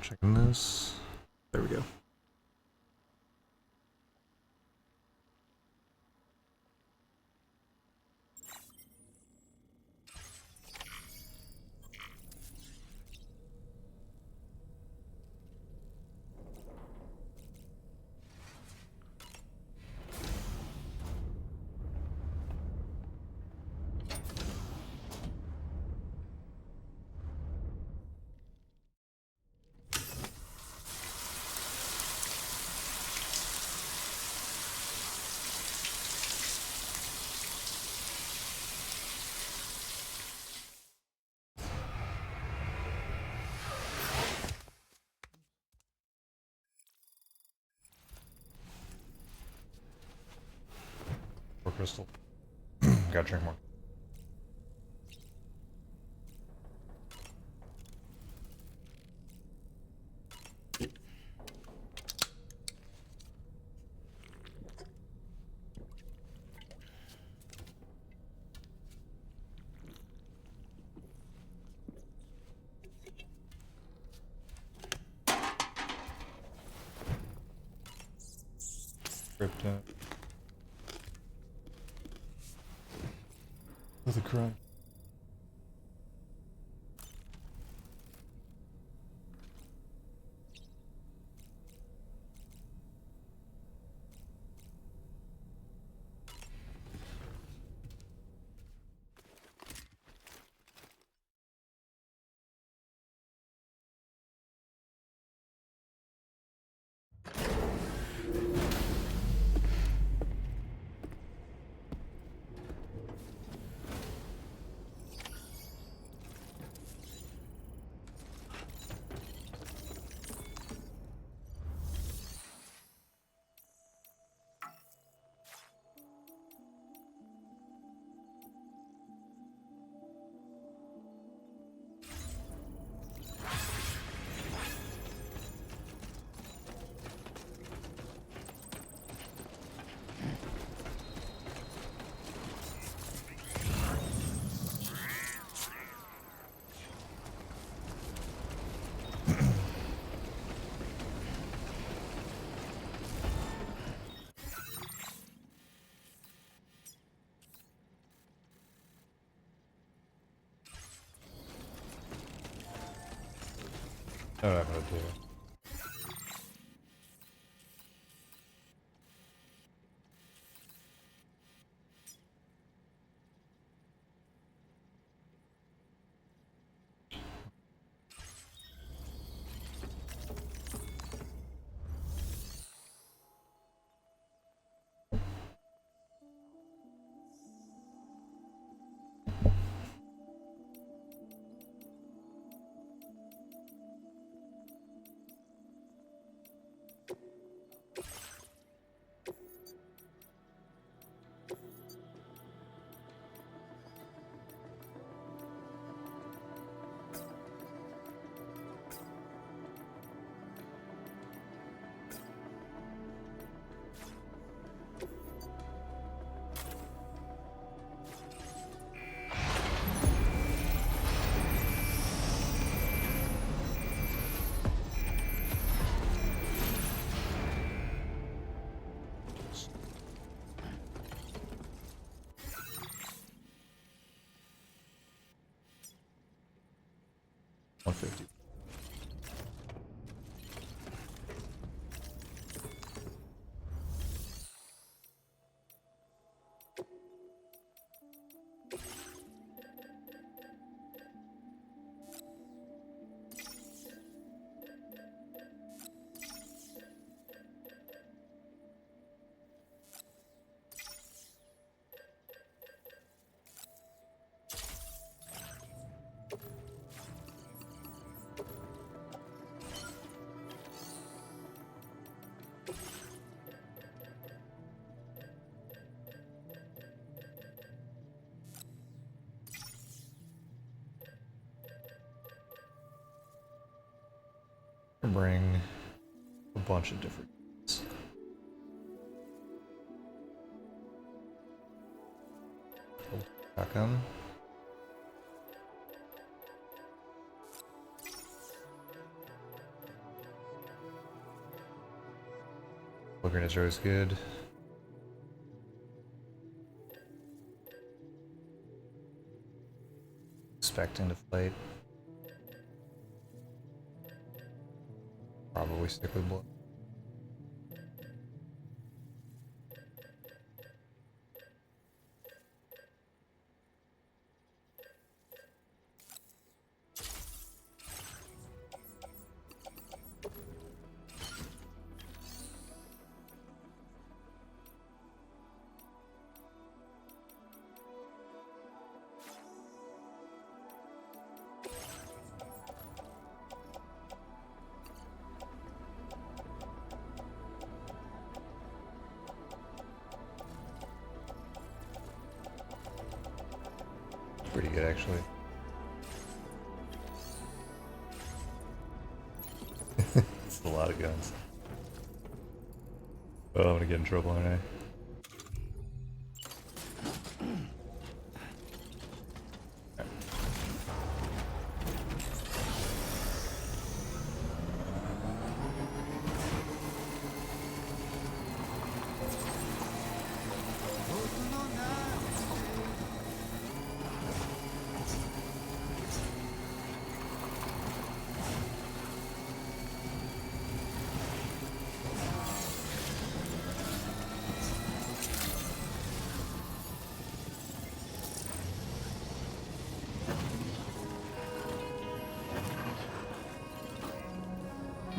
checking this. There we go. More crystal. Gotta drink more. Crypto. With a cry. I don't know what to do. $150. Bring a bunch of different things. Back on. Organizer is good. Expecting to fight. Probably stick with blood. Pretty good, actually. It's a lot of guns. Oh, I'm gonna get in trouble, aren't I?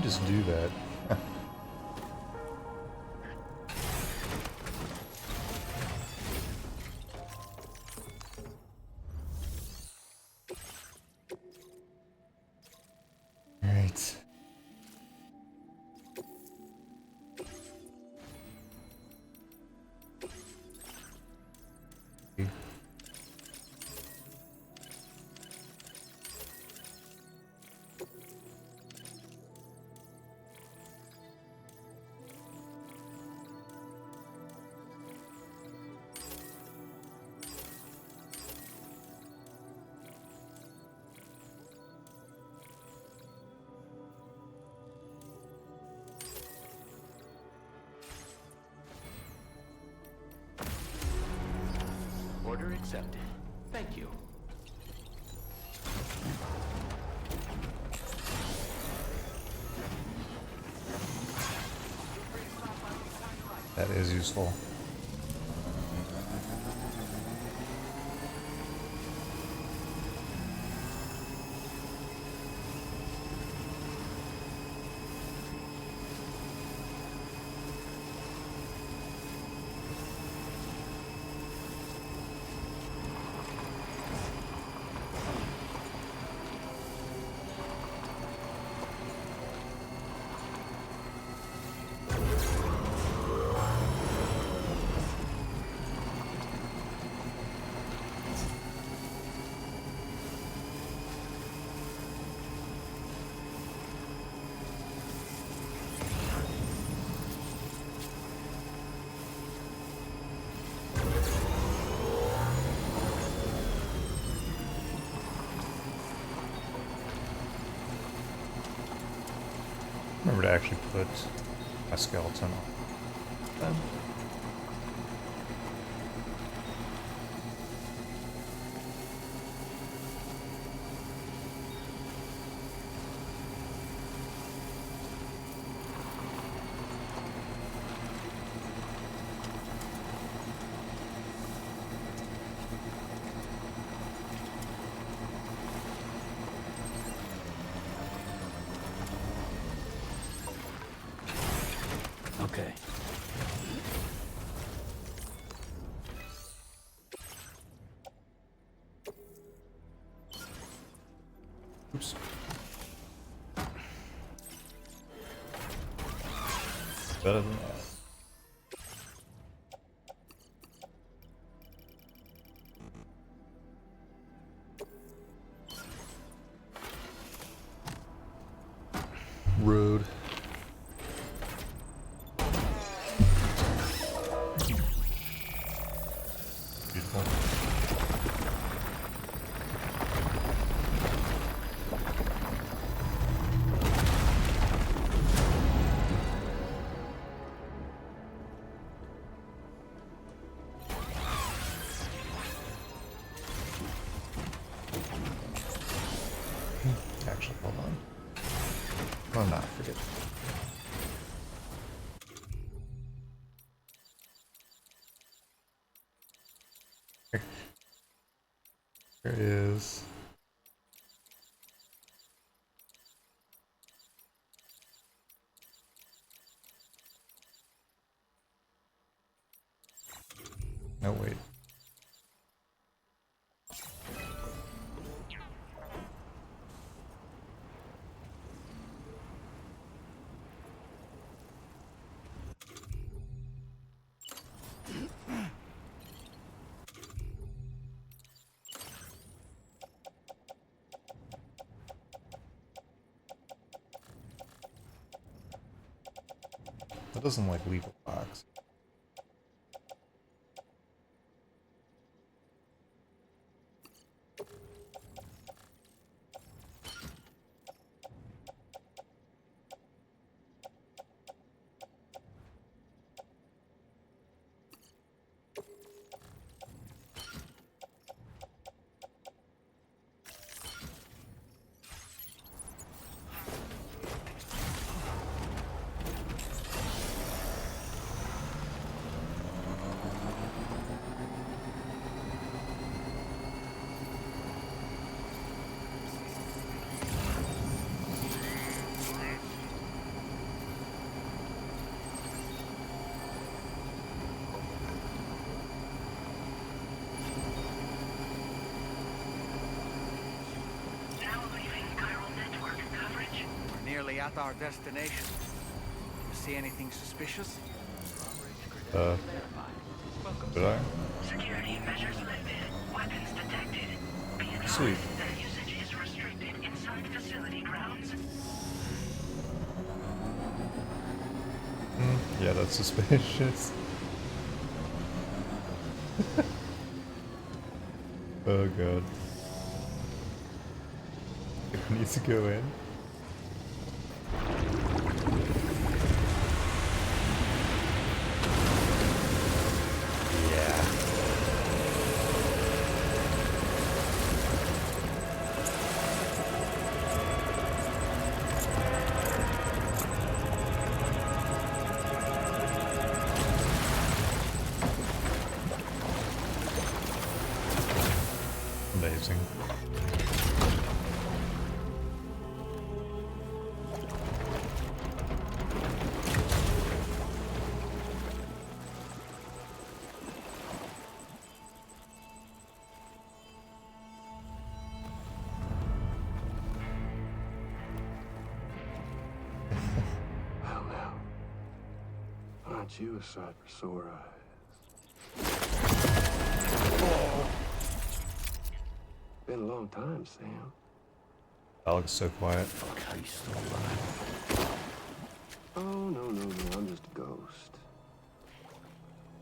Just do that. All right. Order accepted. Thank you. That is useful. Remember to actually put a skeleton on them. Okay. Oops. Better than that. Rude. Beautiful. Oh, nah, forget it. Here it is. No, wait. That doesn't like leave a box. Nearly at our destination. You see anything suspicious? Did I? Security measures lifted. Weapons detected. Be advised Sweet. that usage is restricted inside facility grounds. Yeah, that's suspicious. Oh god. It needs to go in. Yeah. Amazing. Well now, aren't you a sight for sore eyes? Been a long time, Sam. Alex is so quiet. Fuck, how you still alive? Oh, no, I'm just a ghost.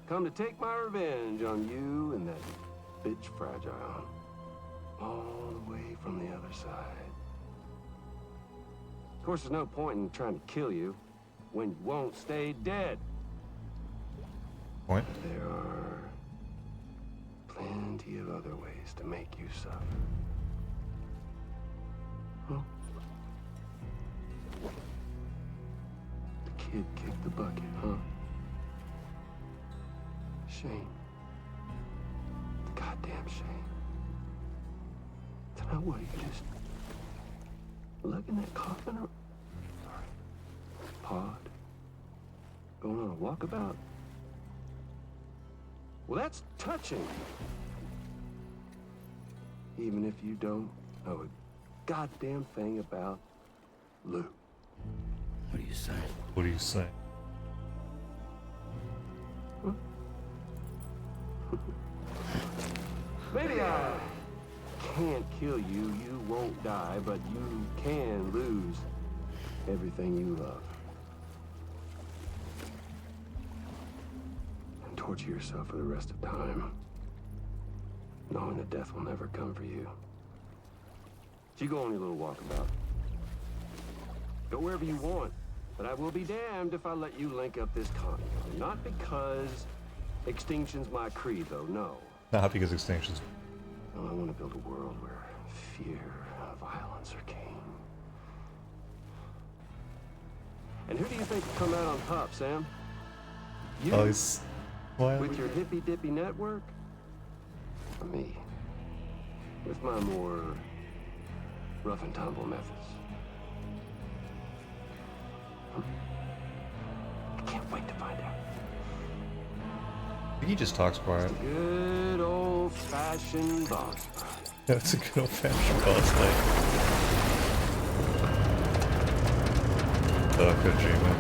Come to take my revenge on you and that bitch Fragile. All the way from the other side. Of course, there's no point in trying to kill you when you won't stay dead. Point. There are plenty of other ways to make you suffer. Huh? The kid kicked the bucket, huh? Shame. The goddamn shame. Then what, you just lugging that coffin or pod? Going on a walkabout? Well, that's touching. Even if you don't know a goddamn thing about Lou. What are you saying? What do you say? Maybe I can't kill you, you won't die, but you can lose everything you love. And torture yourself for the rest of time, knowing that death will never come for you. So you go on your little walkabout. Go wherever you want, but I will be damned if I let you link up this continent. Not because extinction's my creed, though, no. Not because extinctions. No, I want to build a world where fear and violence are king. And who do you think will come out on top, Sam? You? Oh, he's With your hippy-dippy network? Or me? With my more rough and tumble methods? I can't wait to find out. I think he just talks quiet. Good old-fashioned boss fight. That's a good old-fashioned boss fight. Oh, Kojima.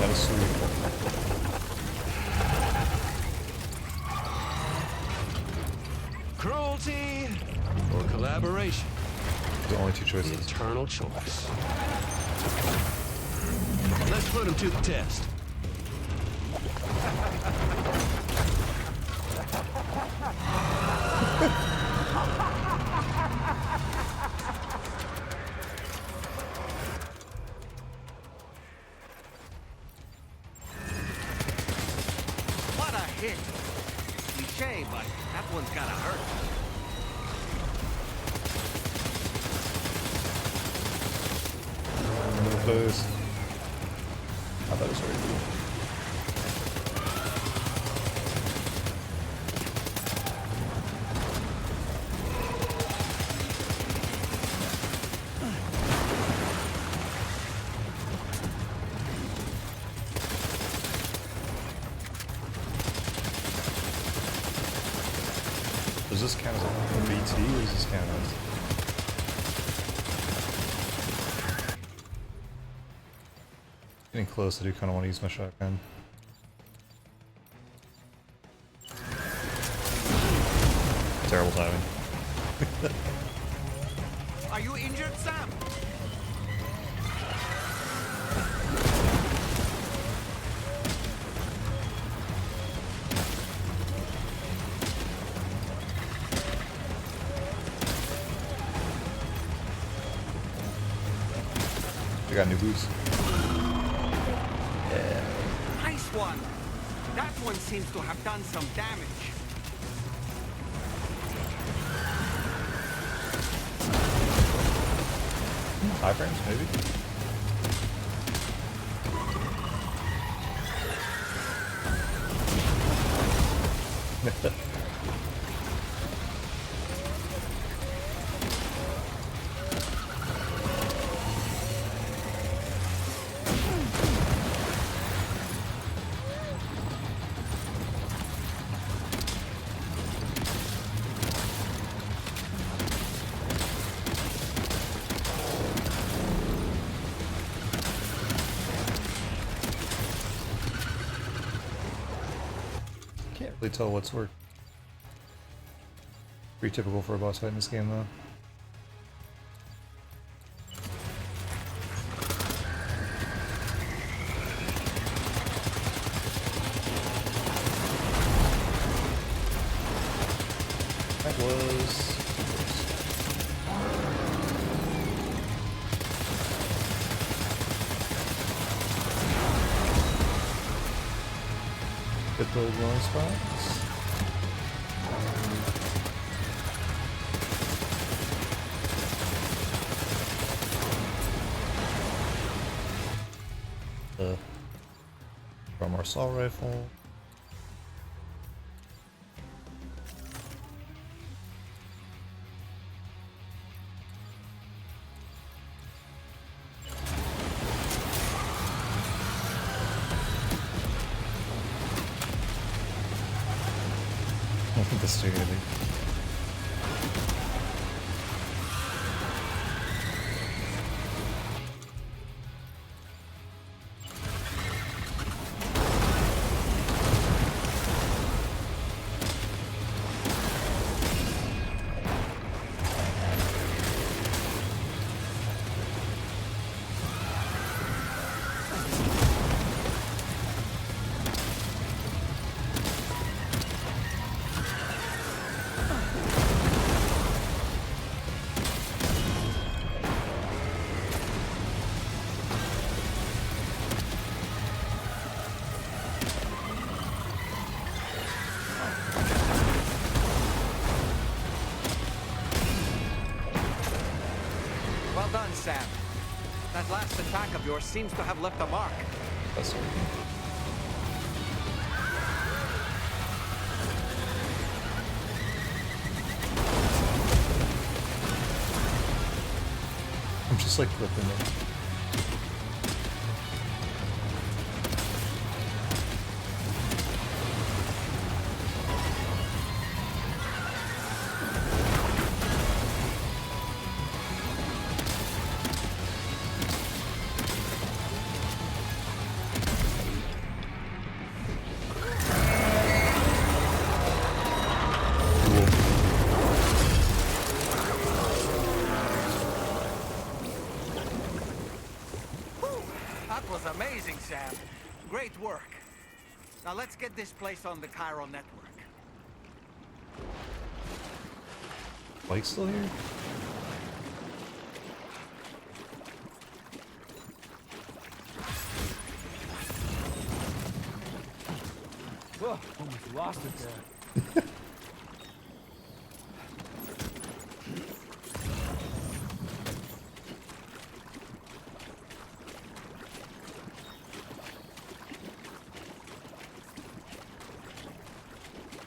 That was sweet. Cruelty or collaboration? The only two The choices. eternal choice. Let's put him to the test. What a hit! Cliche, but that one's gotta hurt. Move those. I thought it was very cool. Does this count as a BT or does this count as... Getting close, I do kind of want to use my shotgun. Terrible timing. Are you injured, Sam? I got new boots. Nice one! That one seems to have done some damage. High frames, maybe? Can't really tell what's worked. Pretty typical for a boss fight in this game, though. That was... Hit those wrong spots. From our assault rifle. I don't think this is doing anything. Well done, Sam. That last attack of yours seems to have left a mark. That's okay. I'm just like flipping it. That was amazing, Sam. Great work. Now let's get this place on the Chiral network. Light still here? Oh, almost lost it there.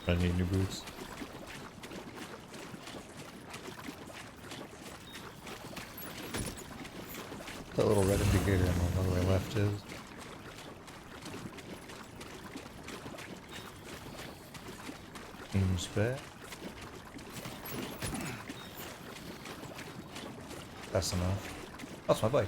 I need new boots. That little red indicator on the lower left is. Seems bad. That's enough. That's my bike.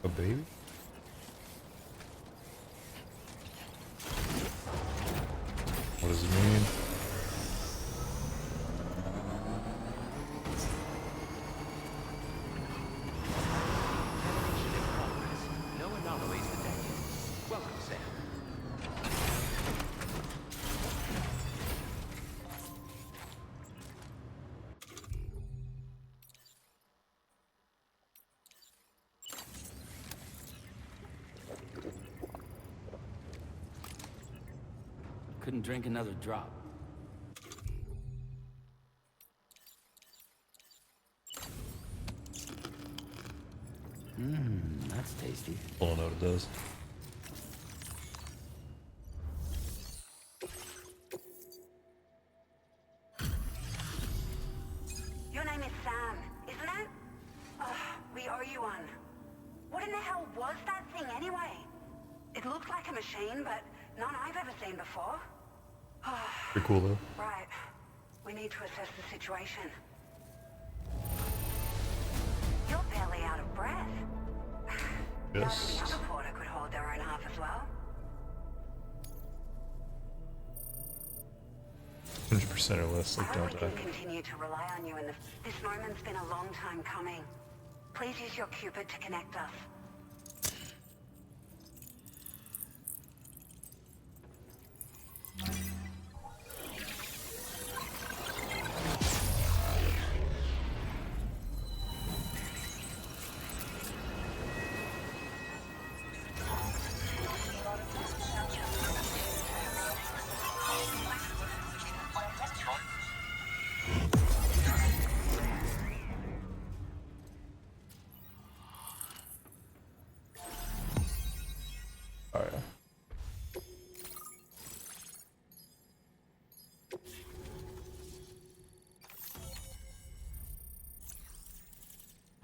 A baby? What does it mean? No anomalies detected. Welcome, Sam. Couldn't drink another drop. That's tasty. I don't know what it does. Your name is Sam, isn't it? Oh, we owe you one. What in the hell was that thing anyway? It looked like a machine, but none I've ever seen before. Pretty cool though. Right. We need to assess the situation. You're barely out of breath. Yes. Any other porter could hold their own half as well. 100% or less, I like hope don't we die. can continue to rely on you, and this moment's been a long time coming. Please use your Cupid to connect us. Alright.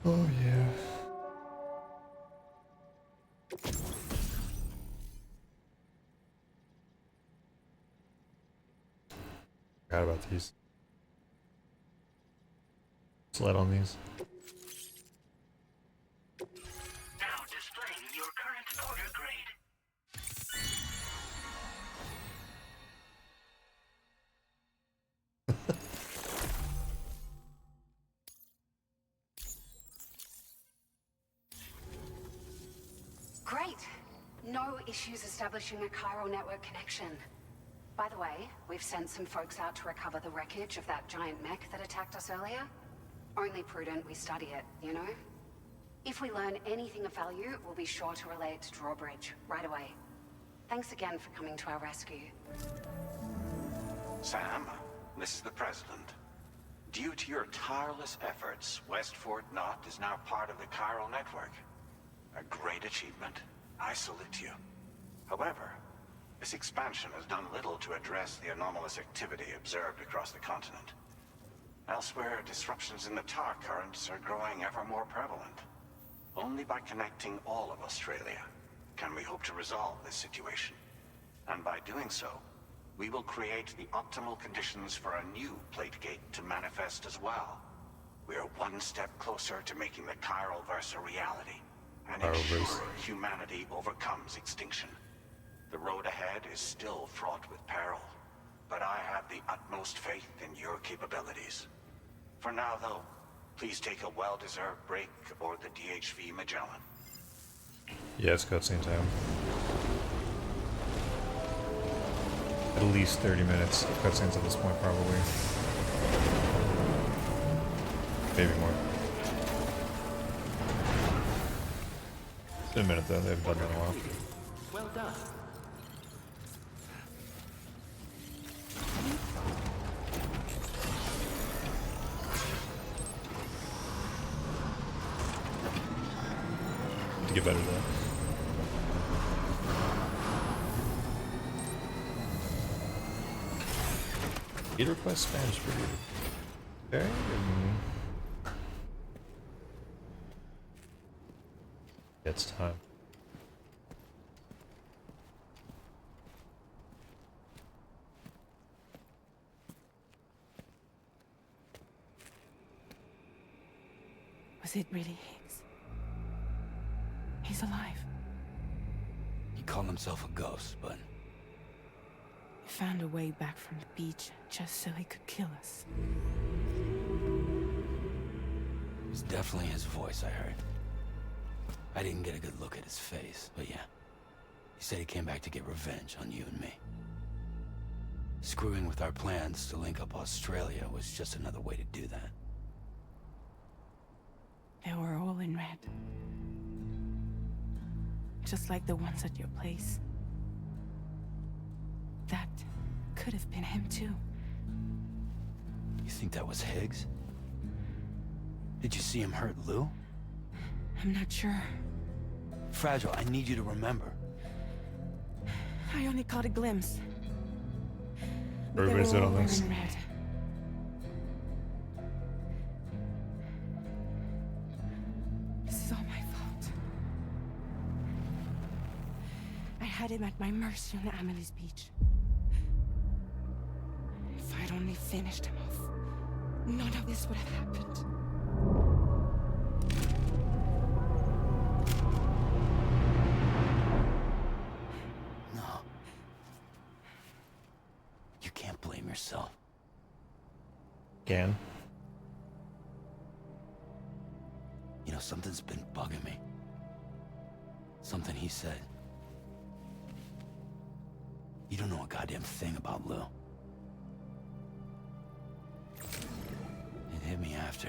Oh yeah. Forgot about these. Sled on these. Now displaying your current order grade. Great. No issues establishing a chiral network connection. By the way, we've sent some folks out to recover the wreckage of that giant mech that attacked us earlier. Only prudent we study it, you know? If we learn anything of value, we'll be sure to relay it to Drawbridge right away. Thanks again for coming to our rescue. Sam, this is the President. Due to your tireless efforts, West Fort Knot is now part of the chiral network. A great achievement. I salute you. However, this expansion has done little to address the anomalous activity observed across the continent. Elsewhere, disruptions in the tar currents are growing ever more prevalent. Only by connecting all of Australia can we hope to resolve this situation. And by doing so, we will create the optimal conditions for a new Plategate to manifest as well. We are one step closer to making the chiral verse a reality, and ensure humanity overcomes extinction. The road ahead is still fraught with peril, but I have the utmost faith in your capabilities. For now, though, please take a well-deserved break aboard the DHV Magellan. Yeah, it's cutscene time. At least 30 minutes of cutscenes at this point, probably. Maybe more. It's been a minute though, they haven't done that in a while. Well done. To get better though. He'd request Spanish for you. Okay. It's time. Was it really Higgs? He's alive. He called himself a ghost, but He found a way back from the beach just so he could kill us. it was definitely his voice I heard. I didn't get a good look at his face, but yeah. He said he came back to get revenge on you and me. Screwing with our plans to link up Australia was just another way to do that. They were all in red. Just like the ones at your place. That could have been him too. You think that was Higgs? Did you see him hurt Lou? I'm not sure. Fragile, I need you to remember. I only caught a glimpse. But they Everybody's were in all on this. wearing red. This is all my fault. I had him at my mercy on Amelie's beach. If I'd only finished him off, none of this would have happened. No. You can't blame yourself. Again. You know, something's been bugging me. Something he said. You don't know a goddamn thing about Lou. It hit me after.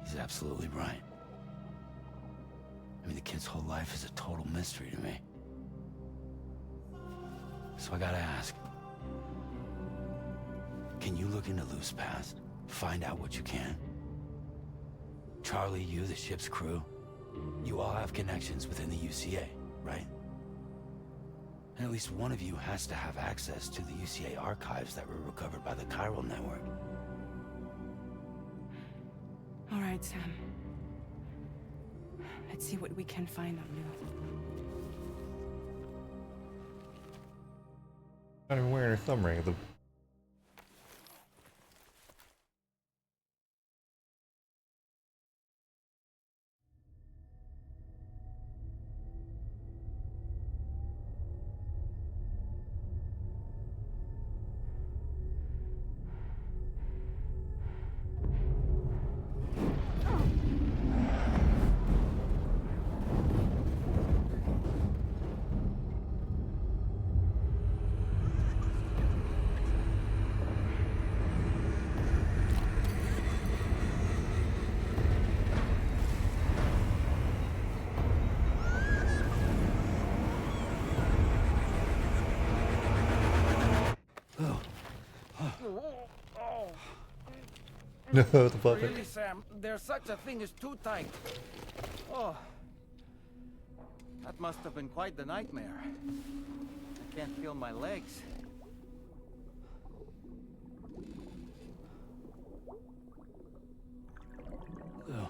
He's absolutely right. I mean, the kid's whole life is a total mystery to me. So I gotta ask. Can you look into Lou's past? Find out what you can? Charlie, you, the ship's crew, you all have connections within the UCA, right? And at least one of you has to have access to the UCA archives that were recovered by the chiral network. All right, Sam. Let's see what we can find on Lou. Not even wearing her thumb ring at the No, the puppet. Really, Sam, there's such a thing as too tight. Oh. That must have been quite the nightmare. I can't feel my legs. Ugh.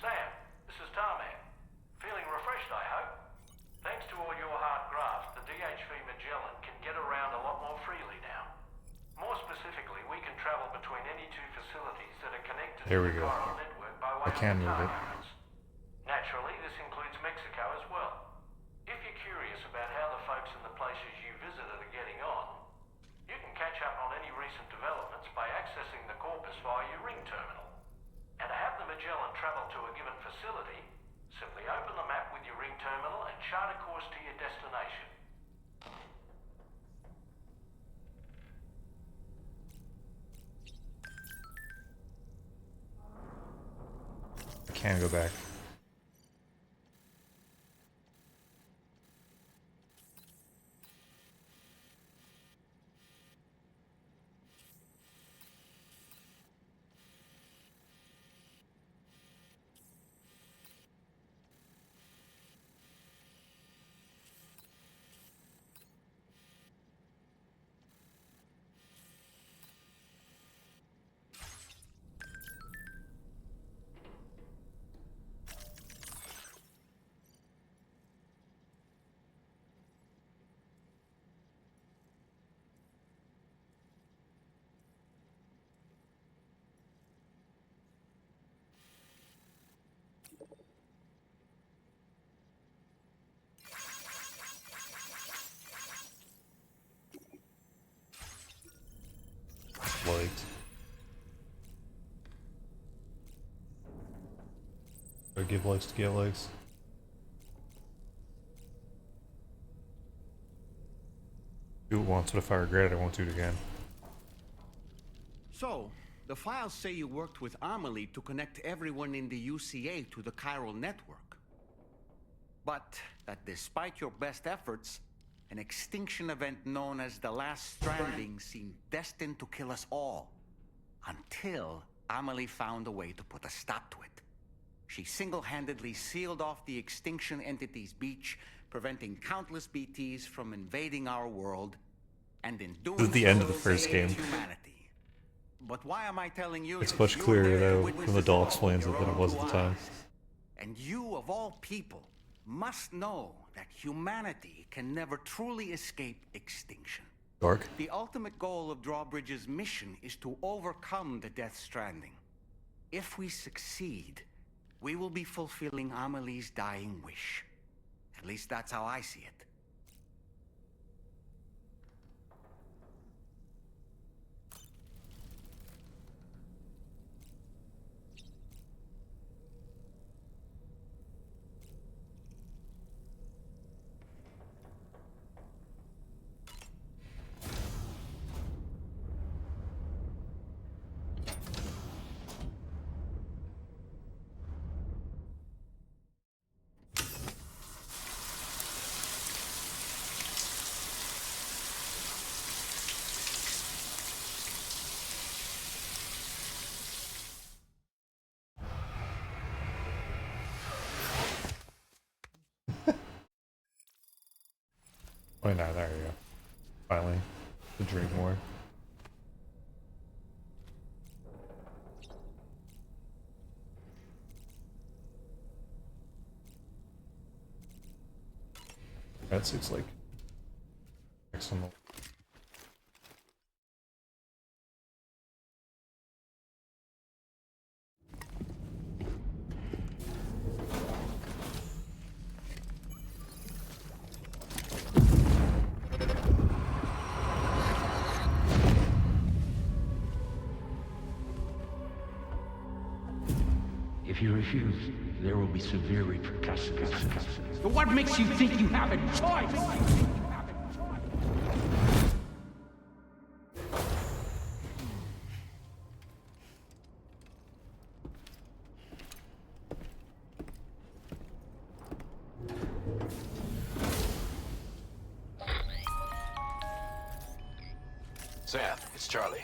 Sam, this is Tarman. Feeling refreshed, I hope. Thanks to all your hard graft, the DHV Magellan can get around a lot more freely now. More specifically, we can travel between any two facilities that are connected There to we the go. chiral network by way I can of the move tar it. units. Naturally, this includes Mexico as well. If you're curious about how the folks in the places you visited are getting on, you can catch up on any recent developments by accessing the Corpus via your ring terminal. And to have the Magellan travel to a given facility, simply open the map with your ring terminal and chart a course to your destination. I can go back. Legs. Do I give legs to get legs? Do it once, but if I regret it, I won't do it again. So, the files say you worked with Amelie to connect everyone in the UCA to the chiral network. But that despite your best efforts, an extinction event known as the Last Stranding seemed destined to kill us all. Until Amelie found a way to put a stop to it. She single-handedly sealed off the extinction entity's beach, preventing countless BTs from invading our world, and in doing This is the end of the so, first saved game. humanity. But why am I telling you It's this? much You were clearer there to though witness when the it doll all explains with it your than it own was at the two time. eyes. And you, of all people, must know that humanity can never truly escape extinction. Dark. The ultimate goal of Drawbridge's mission is to overcome the Death Stranding. If we succeed, we will be fulfilling Amelie's dying wish. At least that's how I see it. Oh no, there you go. Finally, to drink more. That looks like excellent. If you refuse, there will be severe repercussions. But what makes you think you have a choice? Sam, it's Charlie.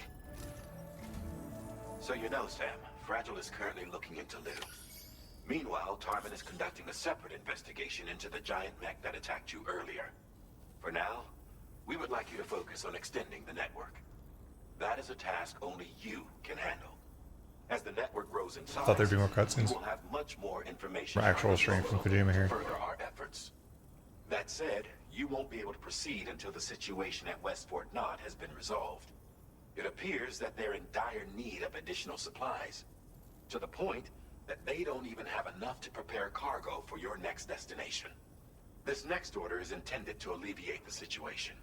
So you know, Sam, Fragile is currently looking into Lou. Meanwhile, Tarvin is conducting a separate investigation into the giant mech that attacked you earlier. For now, we would like you to focus on extending the network. That is a task only you can handle. As the network grows in size, Thought there'd be more cutscenes. we will have much more information. More actual stream from Kojima here. To further our efforts. That said, you won't be able to proceed until the situation at West Fort Knott has been resolved. It appears that they're in dire need of additional supplies, to the point that they don't even have enough to prepare cargo for your next destination. This next order is intended to alleviate the situation.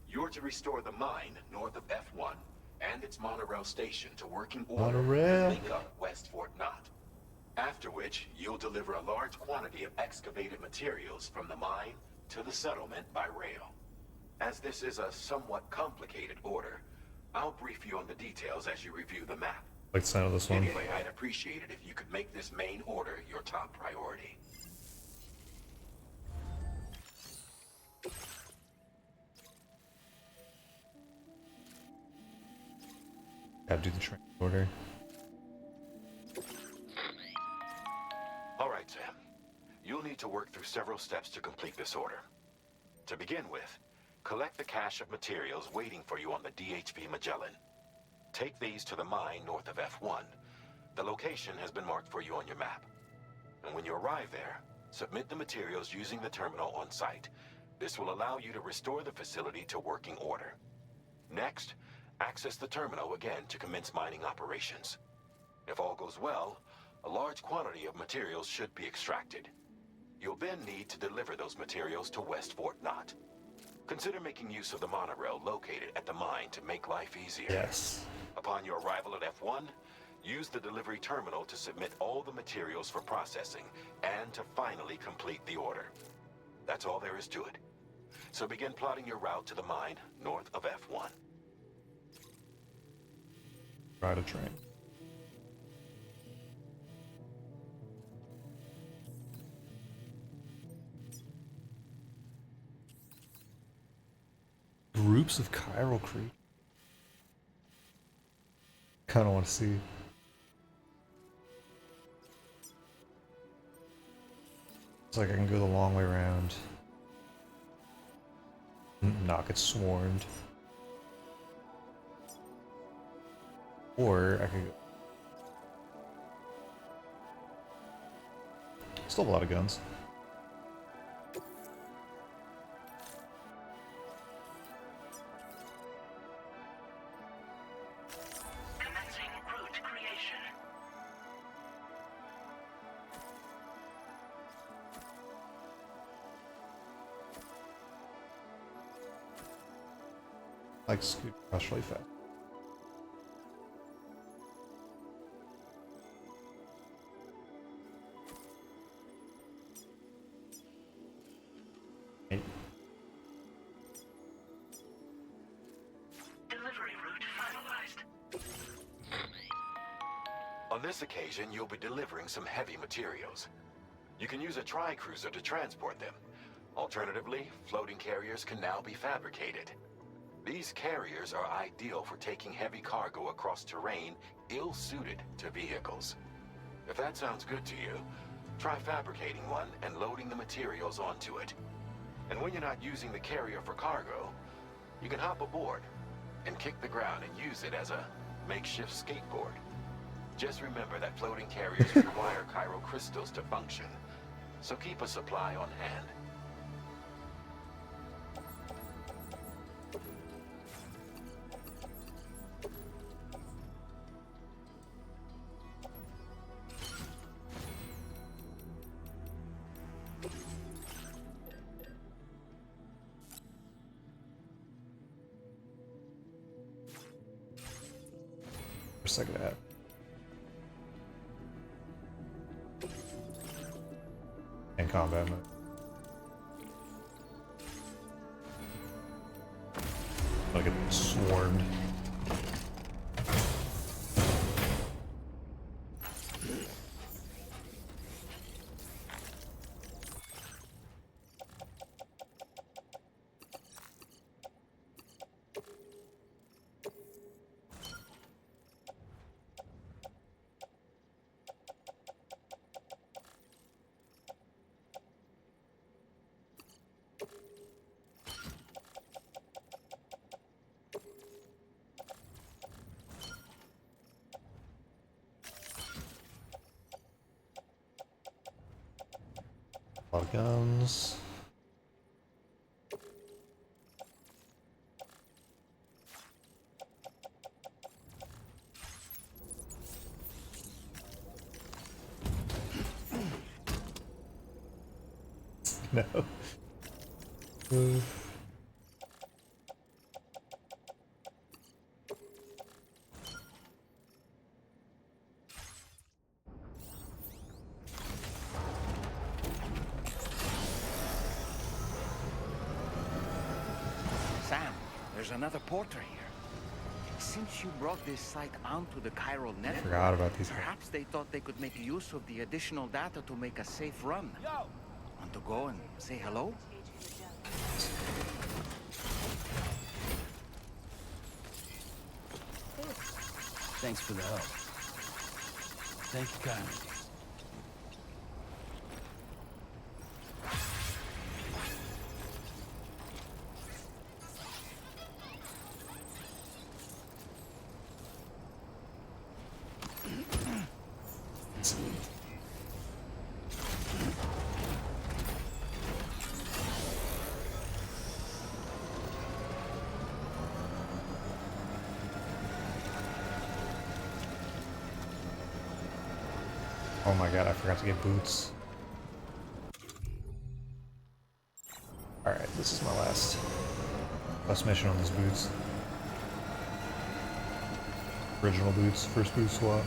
You're to restore the mine north of F1 and its monorail station to working order Monorail. and link up West Fort Knott. After which, you'll deliver a large quantity of excavated materials from the mine to the settlement by rail. As this is a somewhat complicated order, I'll brief you on the details as you review the map. Like the sound of this one. Anyway, I'd appreciate it if you could make this main order your top priority. Gotta do the train order. All right, Sam. You'll need to work through several steps to complete this order. To begin with, collect the cache of materials waiting for you on the DHV Magellan. Take these to the mine north of F1. The location has been marked for you on your map. And when you arrive there, submit the materials using the terminal on site. This will allow you to restore the facility to working order. Next, access the terminal again to commence mining operations. If all goes well, a large quantity of materials should be extracted. You'll then need to deliver those materials to West Fort Knott. Consider making use of the monorail located at the mine to make life easier. Yes. Upon your arrival at F1, use the delivery terminal to submit all the materials for processing and to finally complete the order. That's all there is to it. So begin plotting your route to the mine north of F1. Ride a train. Groups of chiral creatures. Kind of want to see. It's like I can go the long way around. Not get swarmed. Or I could go. Still have a lot of guns. Commencing route creation. Like scoot across really fast. Delivery route finalized. On this occasion, you'll be delivering some heavy materials. You can use a tri-cruiser to transport them. Alternatively, floating carriers can now be fabricated. These carriers are ideal for taking heavy cargo across terrain ill-suited to vehicles. If that sounds good to you, try fabricating one and loading the materials onto it. And when you're not using the carrier for cargo, you can hop aboard and kick the ground and use it as a makeshift skateboard. Just remember that floating carriers require chiral crystals to function, so keep a supply on hand. Look at that. And combat mode. I'll get swarmed. All guns. No. Sam, there's another porter here. Since you brought this site onto the chiral network, Forgot about these guys. perhaps they thought they could make use of the additional data to make a safe run. Want to go and say hello? Thanks for the help. Thank you kindly. Oh my god, I forgot to get boots. Alright, this is my last mission on these boots. Original boots, first boot swap.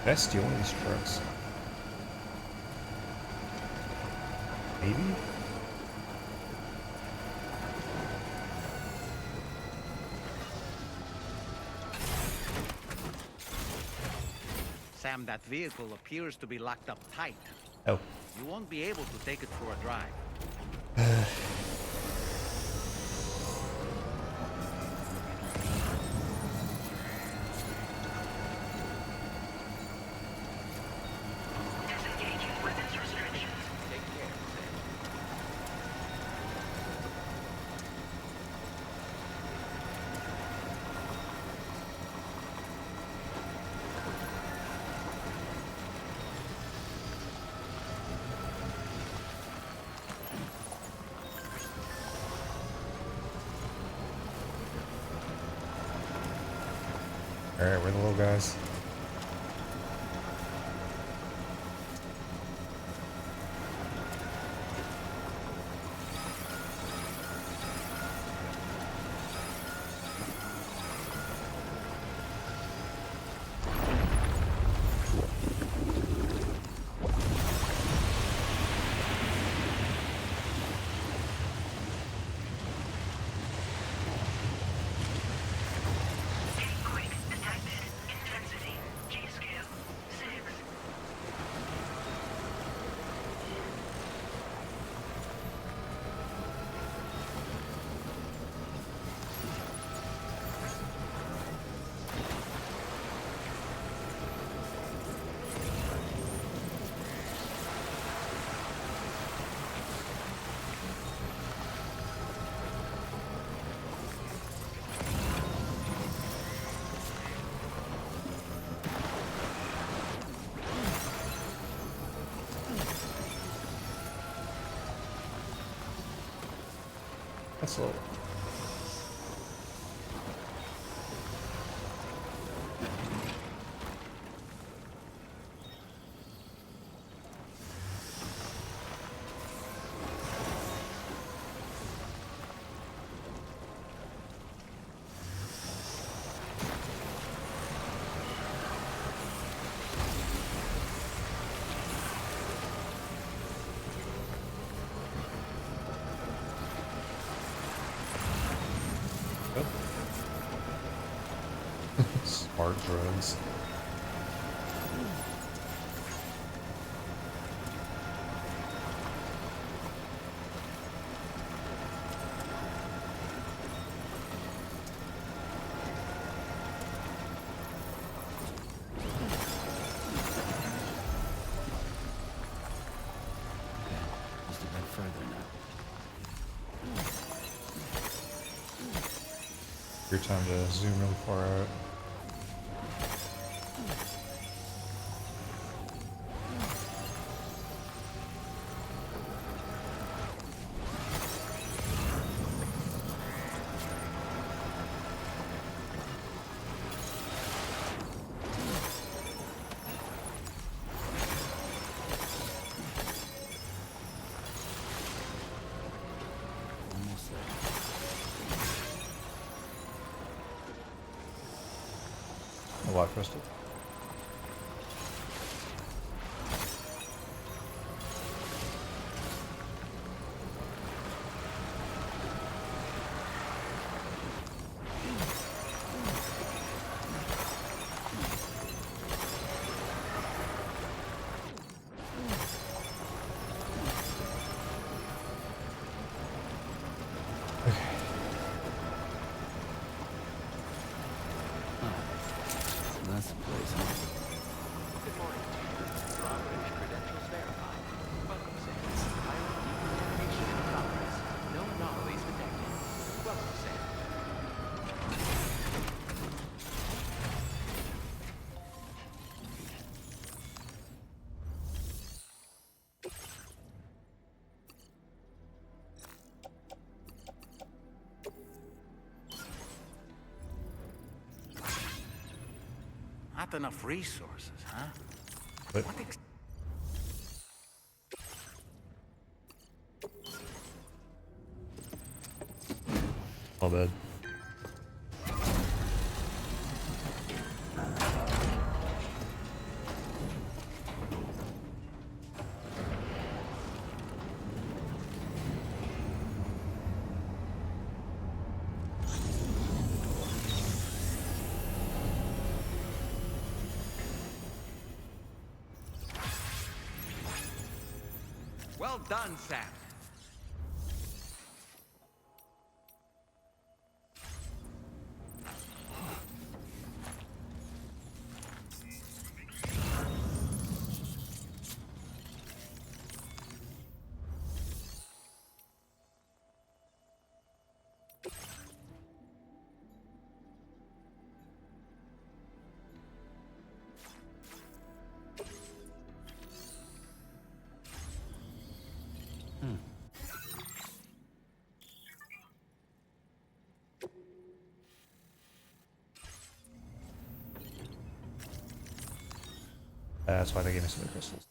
Did I steal one of these trucks? Maybe? Sam, that vehicle appears to be locked up tight. Oh. You won't be able to take it for a drive. Alright, we're the little guys. That's a little... Smart drugs. Just a bit further now. Your time to zoom really far out. A white crystal. That's the place, huh? Good morning. Long-range credentials verified. Welcome, Sam. Pilot decontamination in progress. No anomalies detected. Welcome, Sam. Not enough resources, huh? But What all bad. Well done, Sam. That's why they gave me some of the crystals.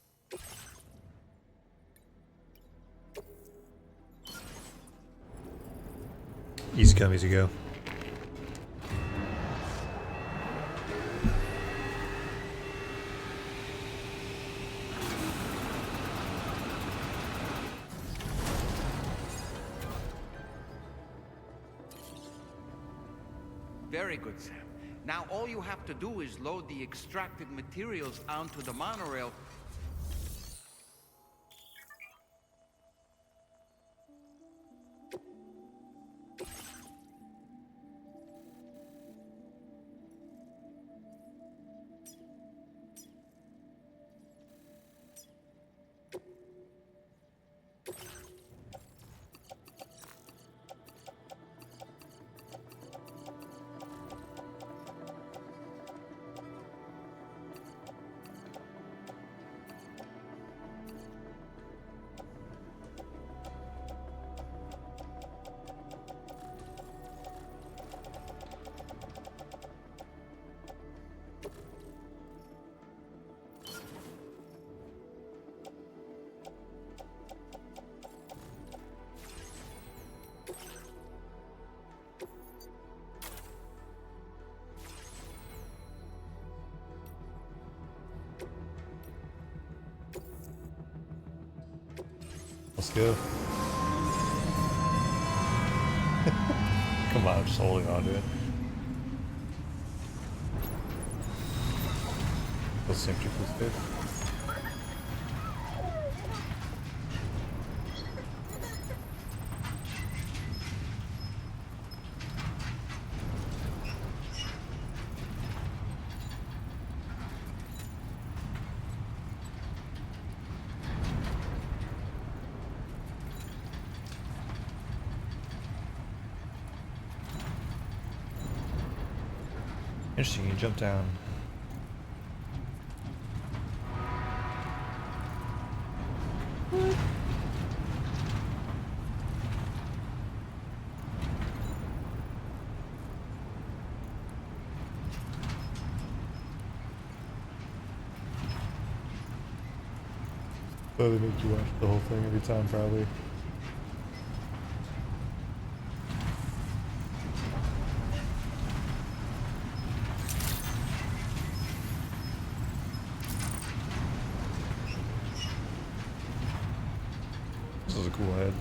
Easy come, easy go. Very good, Sam. Now all you have to do is load the extracted materials onto the monorail. Let's go. Come on, I'm just holding on to it. Let's empty this bit. Interesting, you jump down. Oh, they make you watch the whole thing every time, probably. is a cool head.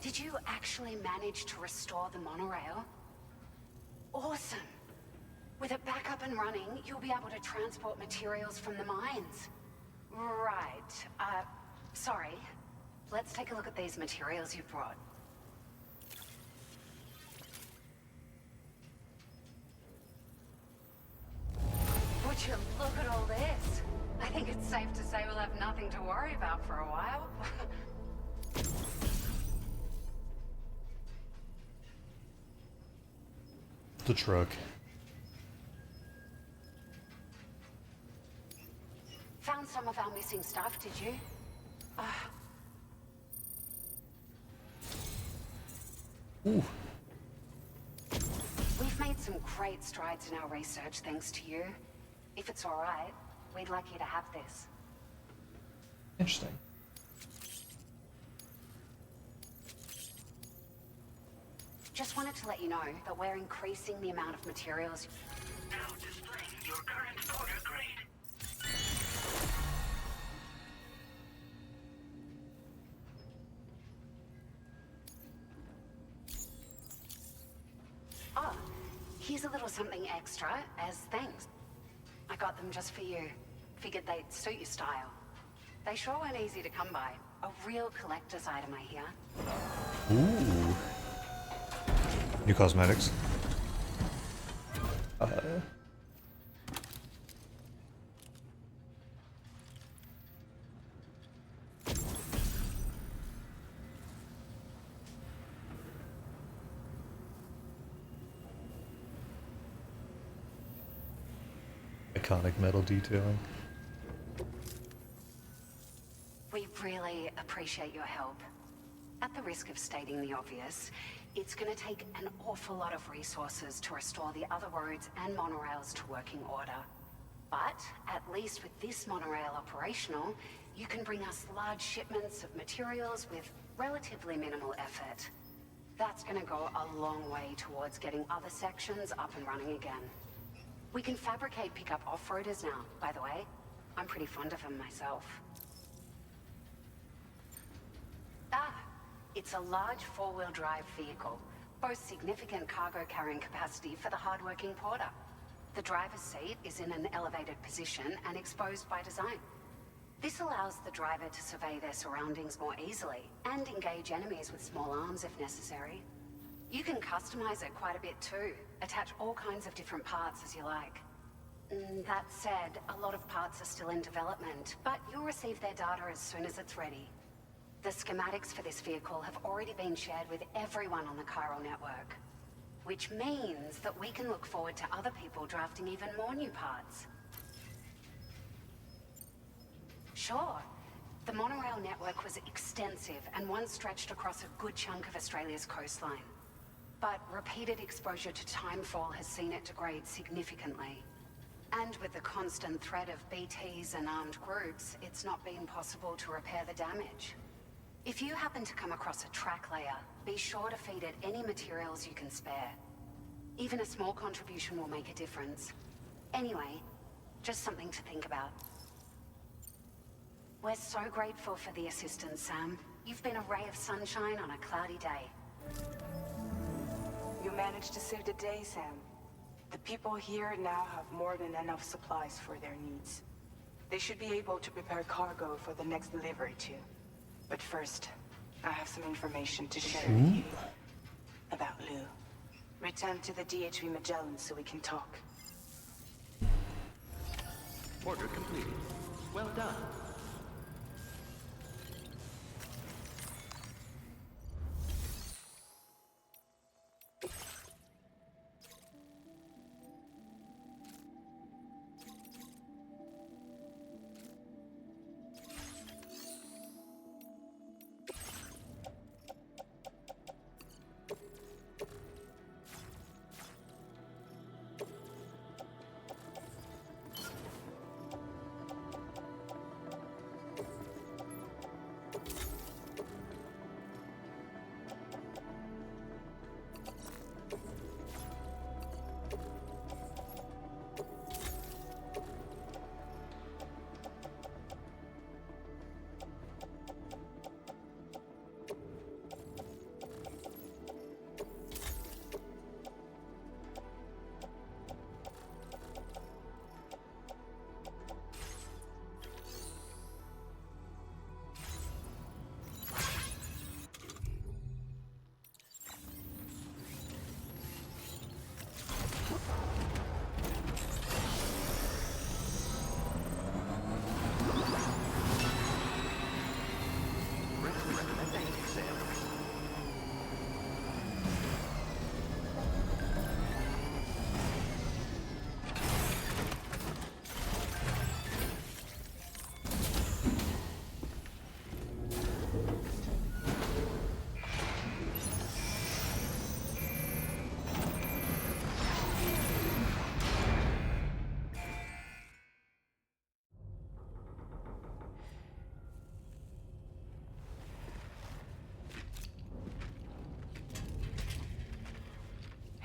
Did you actually manage to restore the monorail? Awesome! With it back up and running, you'll be able to transport materials from the mines. Right. Sorry. Let's take a look at these materials you brought. Would you look at all this? I think it's safe to say we'll have nothing to worry about for a while. The truck. Found some of our missing stuff, did you? Ooh. We've made some great strides in our research thanks to you. If it's all right, we'd like you to have this. Interesting. Just wanted to let you know that we're increasing the amount of materials. Now displaying your current order grade. Oh, here's a little something extra as thanks. I got them just for you. Figured they'd suit your style. They sure weren't easy to come by. A real collector's item, I hear. Ooh. New cosmetics. Iconic metal detailing. We really appreciate your help. At the risk of stating the obvious, it's going to take an awful lot of resources to restore the other roads and monorails to working order. But at least with this monorail operational, you can bring us large shipments of materials with relatively minimal effort. That's going to go a long way towards getting other sections up and running again. We can fabricate pickup off-roaders now, by the way. I'm pretty fond of them myself. It's a large four-wheel drive vehicle, boasts significant cargo carrying capacity for the hard-working porter. The driver's seat is in an elevated position and exposed by design. This allows the driver to survey their surroundings more easily and engage enemies with small arms if necessary. You can customize it quite a bit too, attach all kinds of different parts as you like. That said, a lot of parts are still in development, but you'll receive their data as soon as it's ready. The schematics for this vehicle have already been shared with everyone on the Chiral network, which means that we can look forward to other people drafting even more new parts. Sure, the monorail network was extensive and once stretched across a good chunk of Australia's coastline. But repeated exposure to timefall has seen it degrade significantly. And with the constant threat of BTs and armed groups, it's not been possible to repair the damage. If you happen to come across a track layer, be sure to feed it any materials you can spare. Even a small contribution will make a difference. Anyway, just something to think about. We're so grateful for the assistance, Sam. You've been a ray of sunshine on a cloudy day. You managed to save the day, Sam. The people here now have more than enough supplies for their needs. They should be able to prepare cargo for the next delivery too. But first, I have some information to share with you about Lou. Return to the DHV Magellan so we can talk. Order completed. Well done.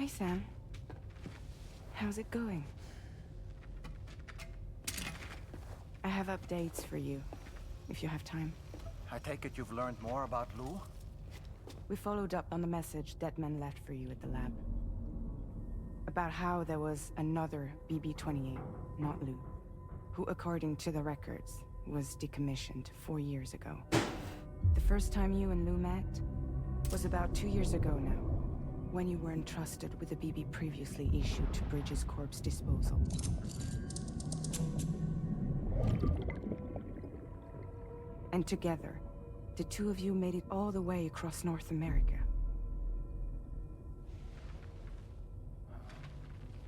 Hey, Sam. How's it going? I have updates for you, if you have time. I take it you've learned more about Lou? We followed up on the message Deadman left for you at the lab. About how there was another BB-28, not Lou, who, according to the records, was decommissioned 4 years ago. The first time you and Lou met was about 2 years ago now, when you were entrusted with a BB previously issued to Bridges Corp's disposal. And together, the two of you made it all the way across North America.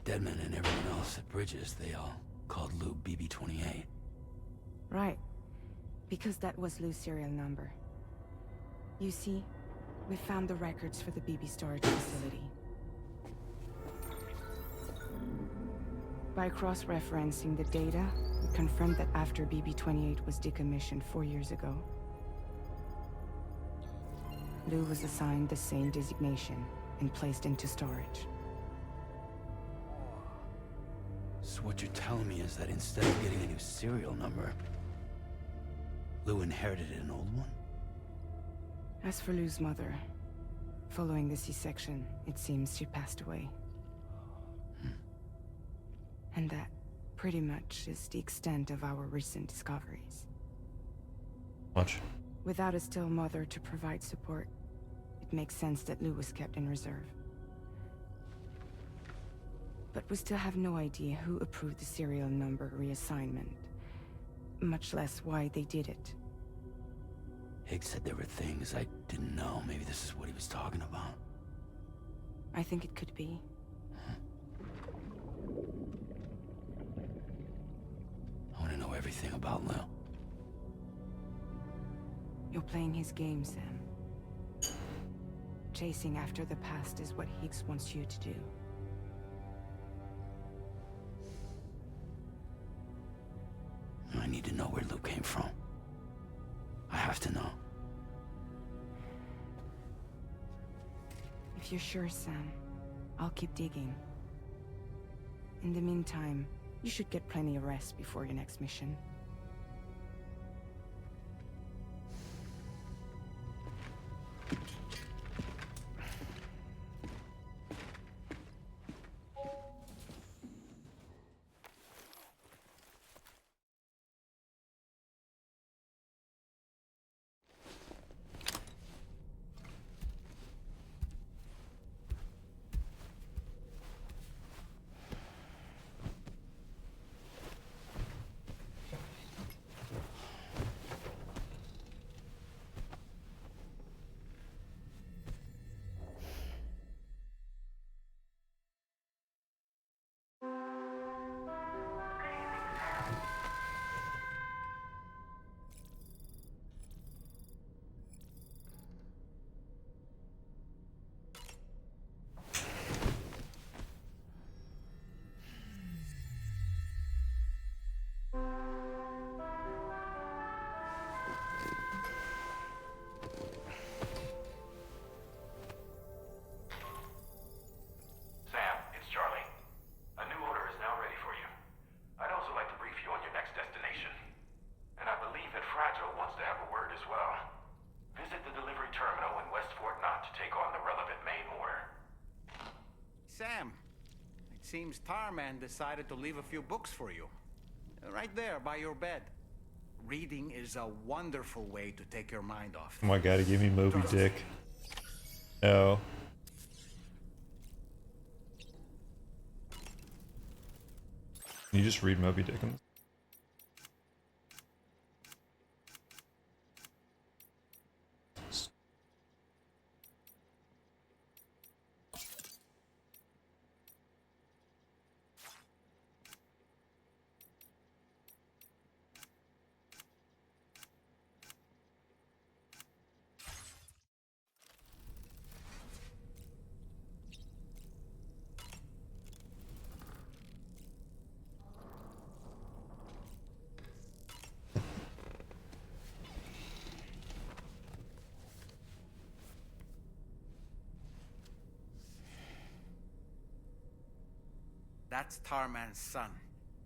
Deadman and everyone else at Bridges, they all called Lou BB-28. Right. Because that was Lou's serial number. You see, we found the records for the BB storage facility. By cross-referencing the data, we confirmed that after BB-28 was decommissioned 4 years ago, Lou was assigned the same designation and placed into storage. So what you're telling me is that instead of getting a new serial number, Lou inherited an old one? As for Lou's mother, following the C-section, it seems she passed away. And that, pretty much, is the extent of our recent discoveries. Much. Without a still mother to provide support, it makes sense that Lou was kept in reserve. But we still have no idea who approved the serial number reassignment, much less why they did it. Higgs said there were things I didn't know. Maybe this is what he was talking about. I think it could be. I want to know everything about Lou. You're playing his game, Sam. Chasing after the past is what Higgs wants you to do. I need to know where Lou came from. I have to know. If you're sure, Sam, I'll keep digging. In the meantime, you should get plenty of rest before your next mission. seems Tarman decided to leave a few books for you. Right there, by your bed. Reading is a wonderful way to take your mind off. Oh my god, he gave me Moby Trust Dick. No. Can you just read Moby Dick? That's Tarman's son.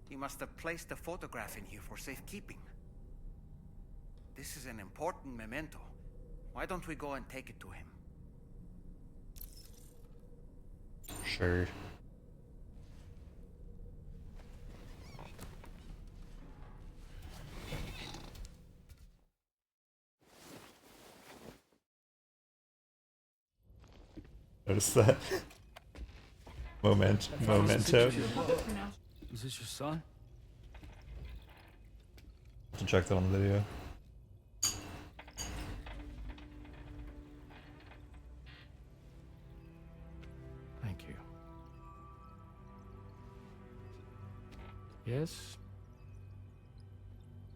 He must have placed a photograph in here for safekeeping. This is an important memento. Why don't we go and take it to him? Sure. Notice that. Memento. Is this your son? To check that on the video. Thank you. Yes.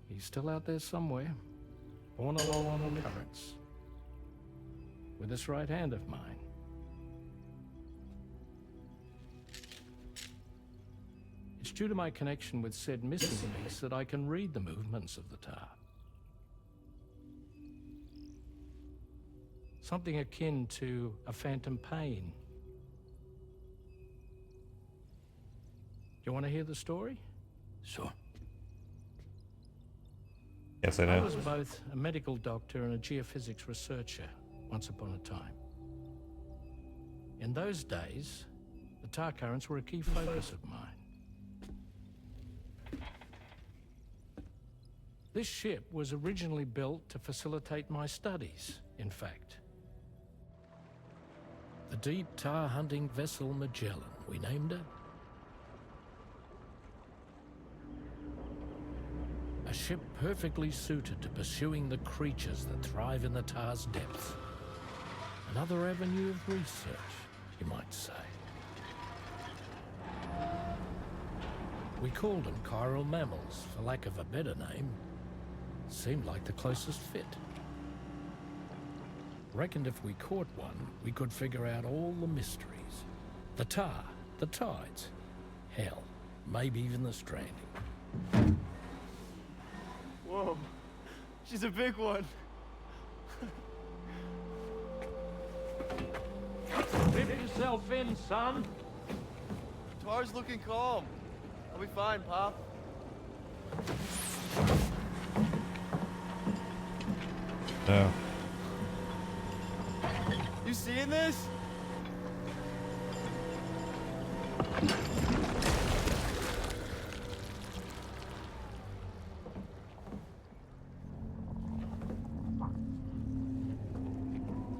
He's still out there somewhere, borne along on the currents, with this right hand of mine. It's due to my connection with said missing piece that I can read the movements of the tar. Something akin to a phantom pain. You want to hear the story? Sure. Yes, I I know. was both a medical doctor and a geophysics researcher once upon a time. In those days, the tar currents were a key focus of mine. This ship was originally built to facilitate my studies, in fact. The deep tar hunting vessel Magellan, we named it. A ship perfectly suited to pursuing the creatures that thrive in the tar's depths. Another avenue of research, you might say. We called them chiral mammals, for lack of a better name. Seemed like the closest fit. Reckoned if we caught one, we could figure out all the mysteries. The tar, the tides, hell, maybe even the stranding. Whoa, she's a big one. Dip yourself in, son. Tar's looking calm. I'll be fine, Pop. No. You seeing this?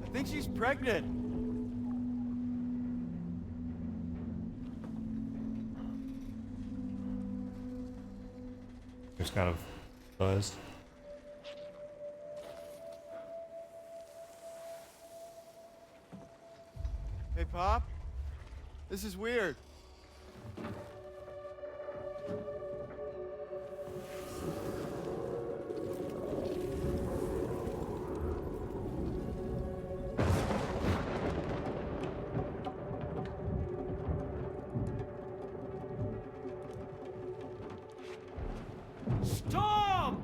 I think she's pregnant. He was kind of buzzed. Hey, Pop. This is weird. Storm!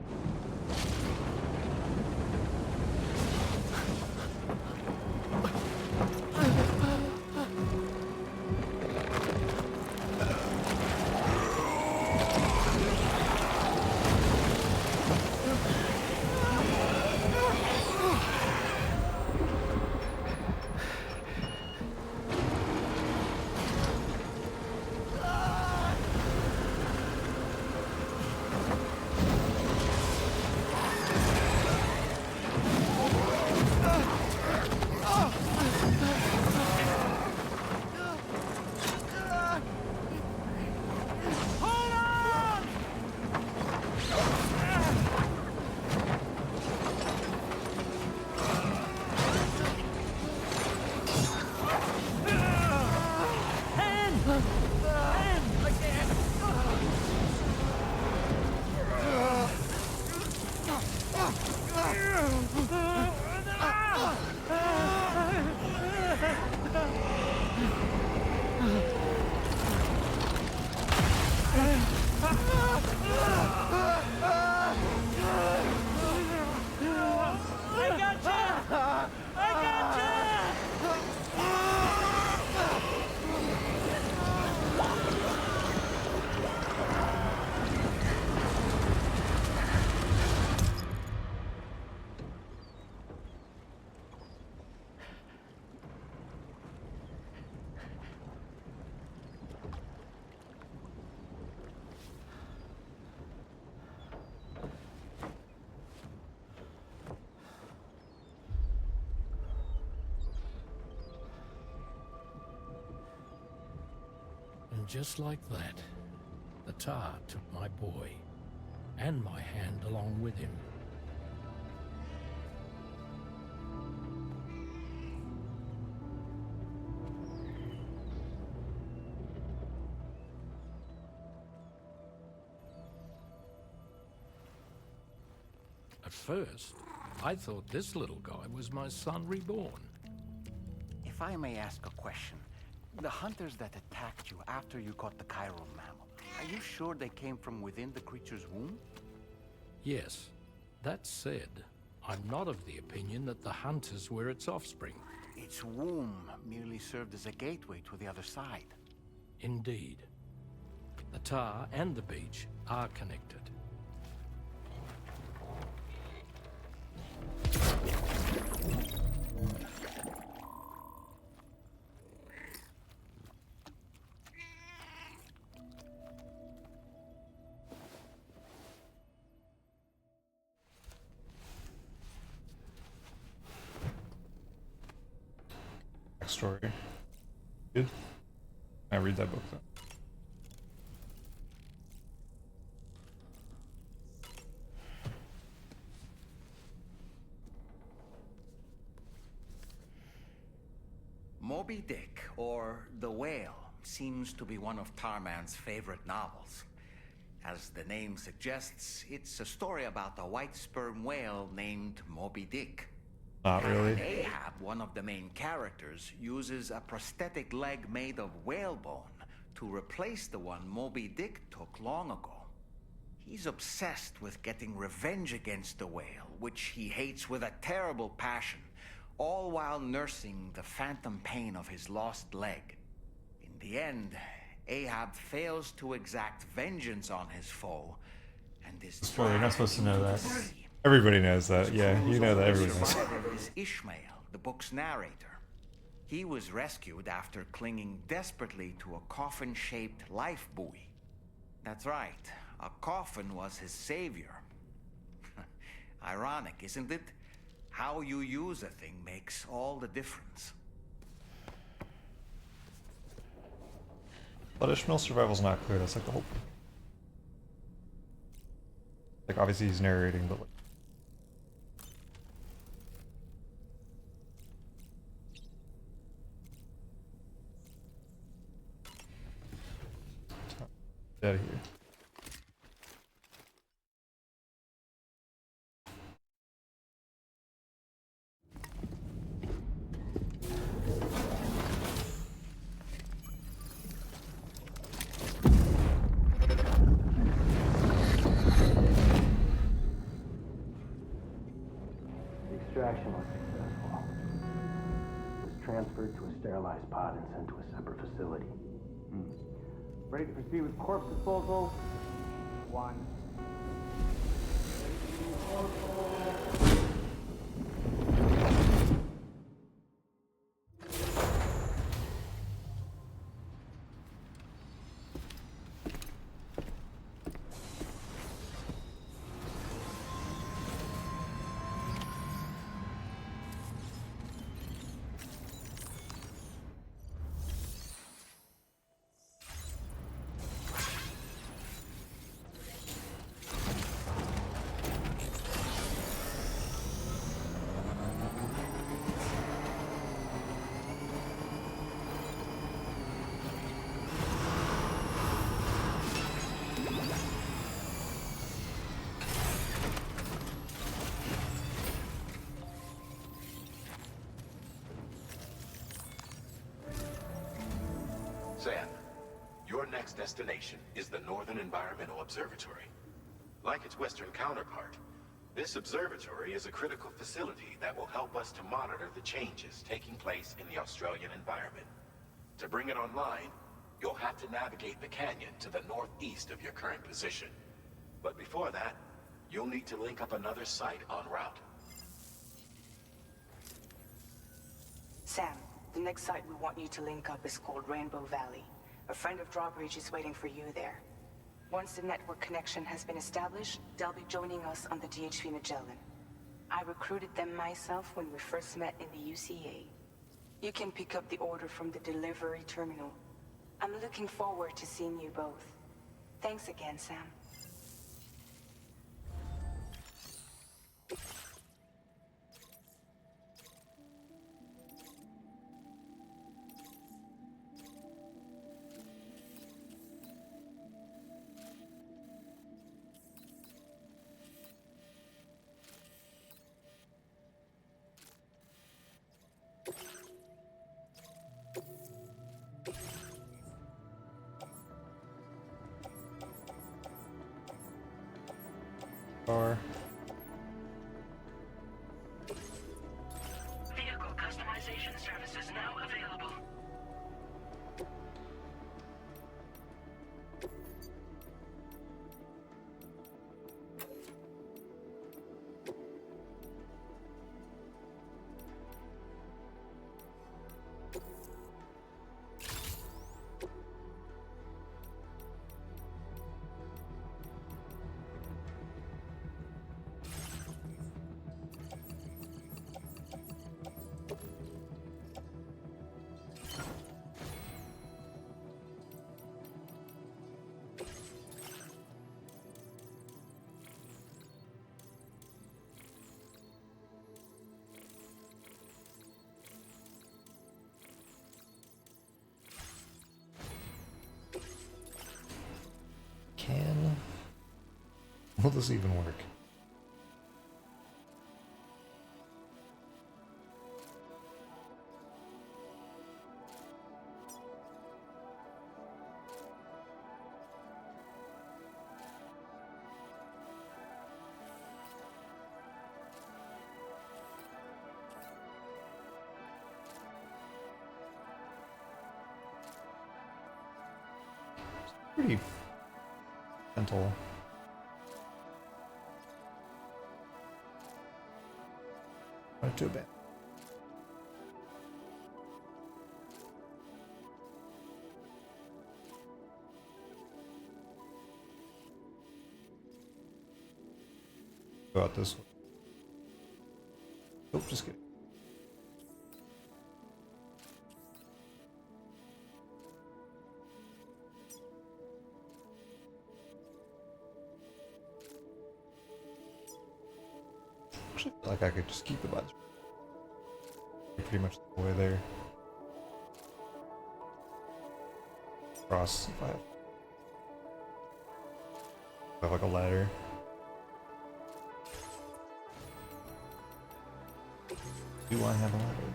just like that, the tar took my boy, and my hand along with him. At first, I thought this little guy was my son reborn. If I may ask a question, the hunters that attacked you after you caught the chiral mammal, are you sure they came from within the creature's womb? Yes. That said, I'm not of the opinion that the hunters were its offspring. Its womb merely served as a gateway to the other side. Indeed. The tar and the beach are connected. Story. Good. I read that book then. Moby Dick, or The Whale, seems to be one of Tarman's favorite novels. As the name suggests, it's a story about a white sperm whale named Moby Dick. Not really. And Ahab, one of the main characters, uses a prosthetic leg made of whale bone to replace the one Moby Dick took long ago. He's obsessed with getting revenge against the whale, which he hates with a terrible passion, all while nursing the phantom pain of his lost leg. In the end, Ahab fails to exact vengeance on his foe, and is Spoiler, you're not supposed to know dragged that. into the sea. Everybody knows that. Yeah, you know that. Everyone knows. Survivor is Ishmael, the book's narrator. He was rescued after clinging desperately to a coffin-shaped life buoy. That's right, a coffin was his savior. Ironic, isn't it? How you use a thing makes all the difference. But Ishmael's survival's not clear. That's like the whole. Like obviously he's narrating, but like. Get out of here. The extraction was successful. It was transferred to a sterilized pod and sent to a separate facility. Ready to proceed with corpse disposal? 1. Sam, your next destination is the Northern Environmental Observatory. Like its western counterpart, this observatory is a critical facility that will help us to monitor the changes taking place in the Australian environment. To bring it online, you'll have to navigate the canyon to the northeast of your current position. But before that, you'll need to link up another site en route. Sam, the next site we want you to link up is called Rainbow Valley. A friend of Drawbridge is waiting for you there. Once the network connection has been established, they'll be joining us on the DHV Magellan. I recruited them myself when we first met in the UCA. You can pick up the order from the delivery terminal. I'm looking forward to seeing you both. Thanks again, Sam. Car. Vehicle customization services now available. Will this even work? Pretty gentle. Not too bad. Go out this way. Oh, just kidding. Actually, I feel like I could just keep the buttons. Pretty much the way there. Cross if I have like a ladder. Do I have a ladder?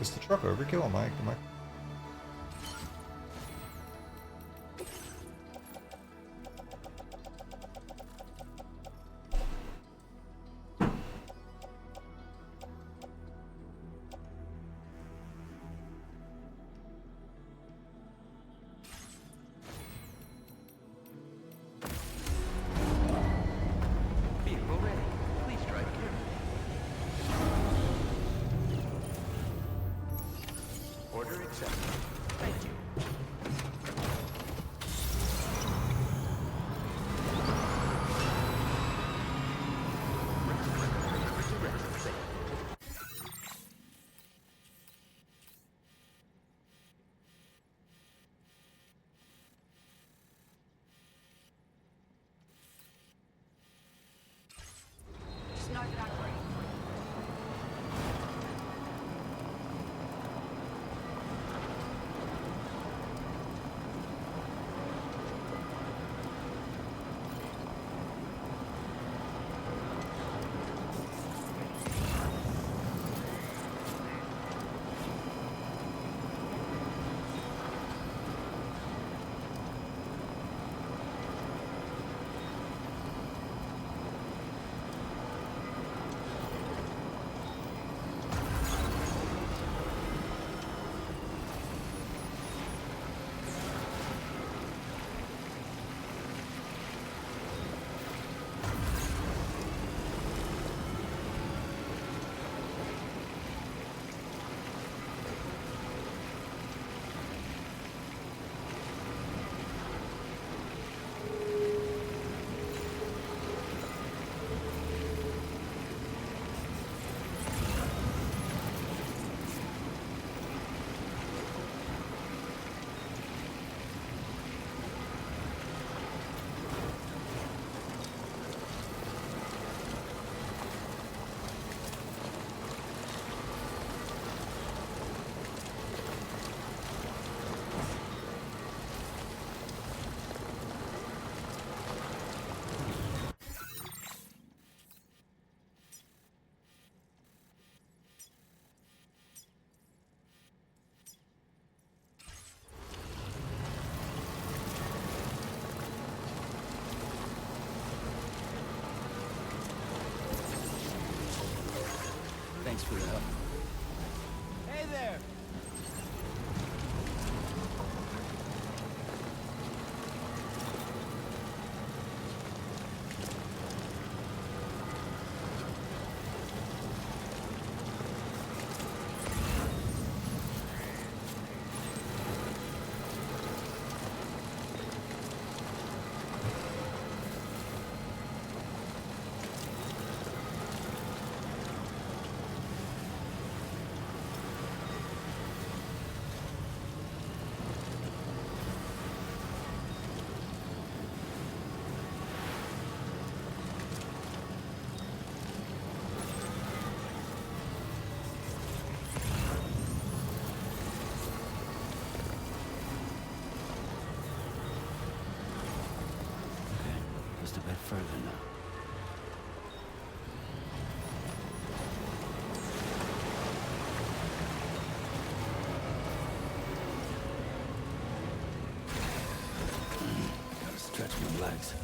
Is the truck overkill? Am I Vehicle ready. Please drive carefully. Order accepted. Thank you. Just know that I'm ready. there! Just a bit further now. Gotta stretch my legs.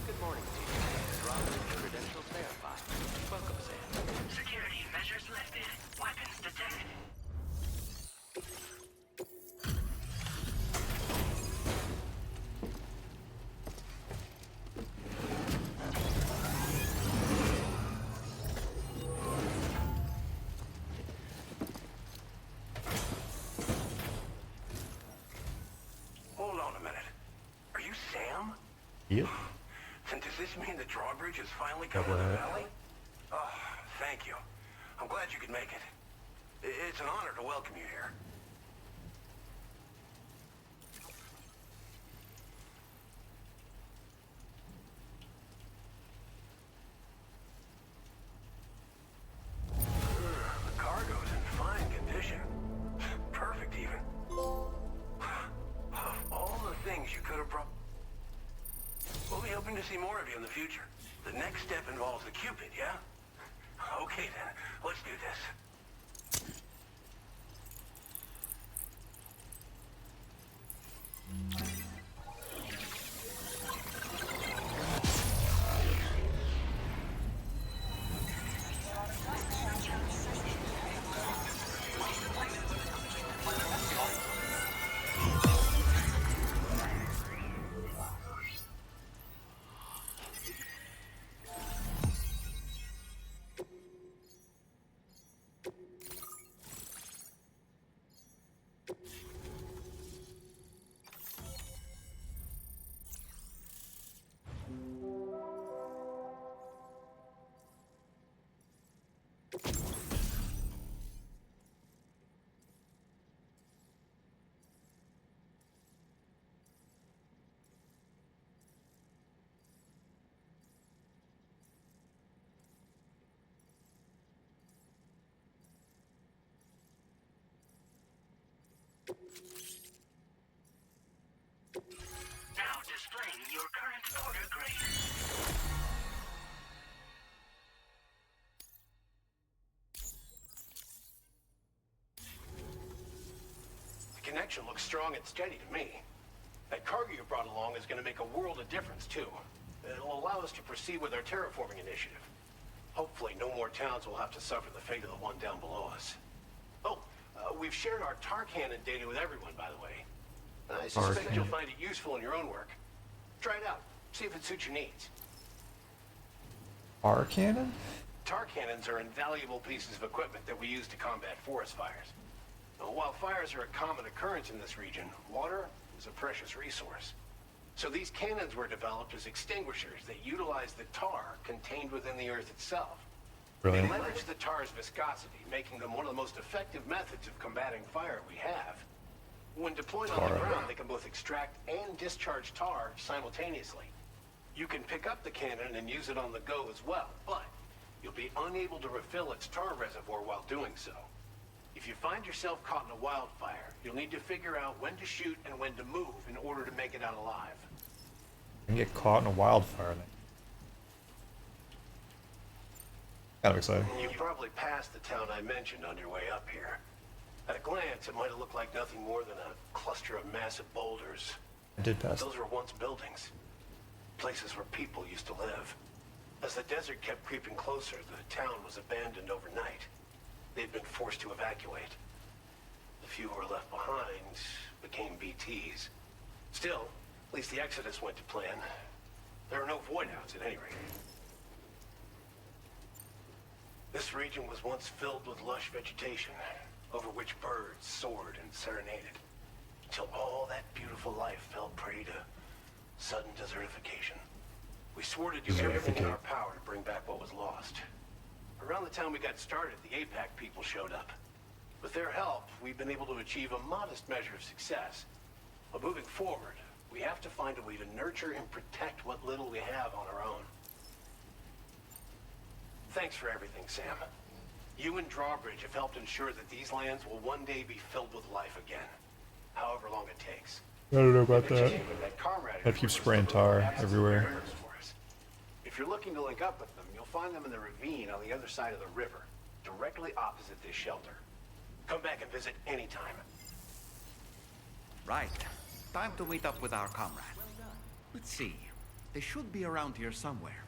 Good morning, team. Drawbridge credentials verified. Welcome, Sam. Security measures lifted. Weapons detected. Hold on a minute. Are you Sam? Yep. And does this mean the drawbridge is finally Double coming to the head. valley? Oh, thank you. I'm glad you could make it. It's an honor to welcome you here. The cargo's in fine condition. Perfect, even. Of all the things you could have brought... We'll be hoping to see more of you in the future. The next step involves the Cupid, yeah? Okay then, let's do this. Now displaying your current order grade. The connection looks strong and steady to me. That cargo you brought along is going to make a world of difference, too. It'll allow us to proceed with our terraforming initiative. Hopefully, no more towns will have to suffer the fate of the one down below us. Oh, we've shared our tar cannon data with everyone, by the way. I suspect you'll find it useful in your own work. Try it out. See if it suits your needs. Tar cannon? Tar cannons are invaluable pieces of equipment that we use to combat forest fires. While fires are a common occurrence in this region, water is a precious resource. So these cannons were developed as extinguishers that utilize the tar contained within the earth itself. Brilliant. They leverage the tar's viscosity, making them one of the most effective methods of combating fire we have. When deployed on Tar. the ground, they can both extract and discharge tar simultaneously. You can pick up the cannon and use it on the go as well, but you'll be unable to refill its tar reservoir while doing so. If you find yourself caught in a wildfire, you'll need to figure out when to shoot and when to move in order to make it out alive. And get caught in a wildfire thing. Kind of exciting. You probably passed the town I mentioned on your way up here. At a glance, it might have looked like nothing more than a cluster of massive boulders. I did pass. Those were once buildings. Places where people used to live. As the desert kept creeping closer, the town was abandoned overnight. They'd been forced to evacuate. The few who were left behind became BTs. Still, at least the exodus went to plan. There are no voidouts at any rate. This region was once filled with lush vegetation, over which birds soared and serenaded, until all that beautiful life fell prey to sudden desertification. We swore to do everything in our power to bring back what was lost. Around the time we got started, the APAC people showed up. With their help, we've been able to achieve a modest measure of success. But moving forward, we have to find a way to nurture and protect what little we have on our own. Thanks for everything, Sam. You and Drawbridge have helped ensure that these lands will one day be filled with life again, however long it takes. I don't know about that. I keep spraying tar everywhere. If you're looking to link up with them, you'll find them in the ravine on the other side of the river, directly opposite this shelter. Come back and visit anytime. Right. Time to meet up with our comrade. Let's see. They should be around here somewhere.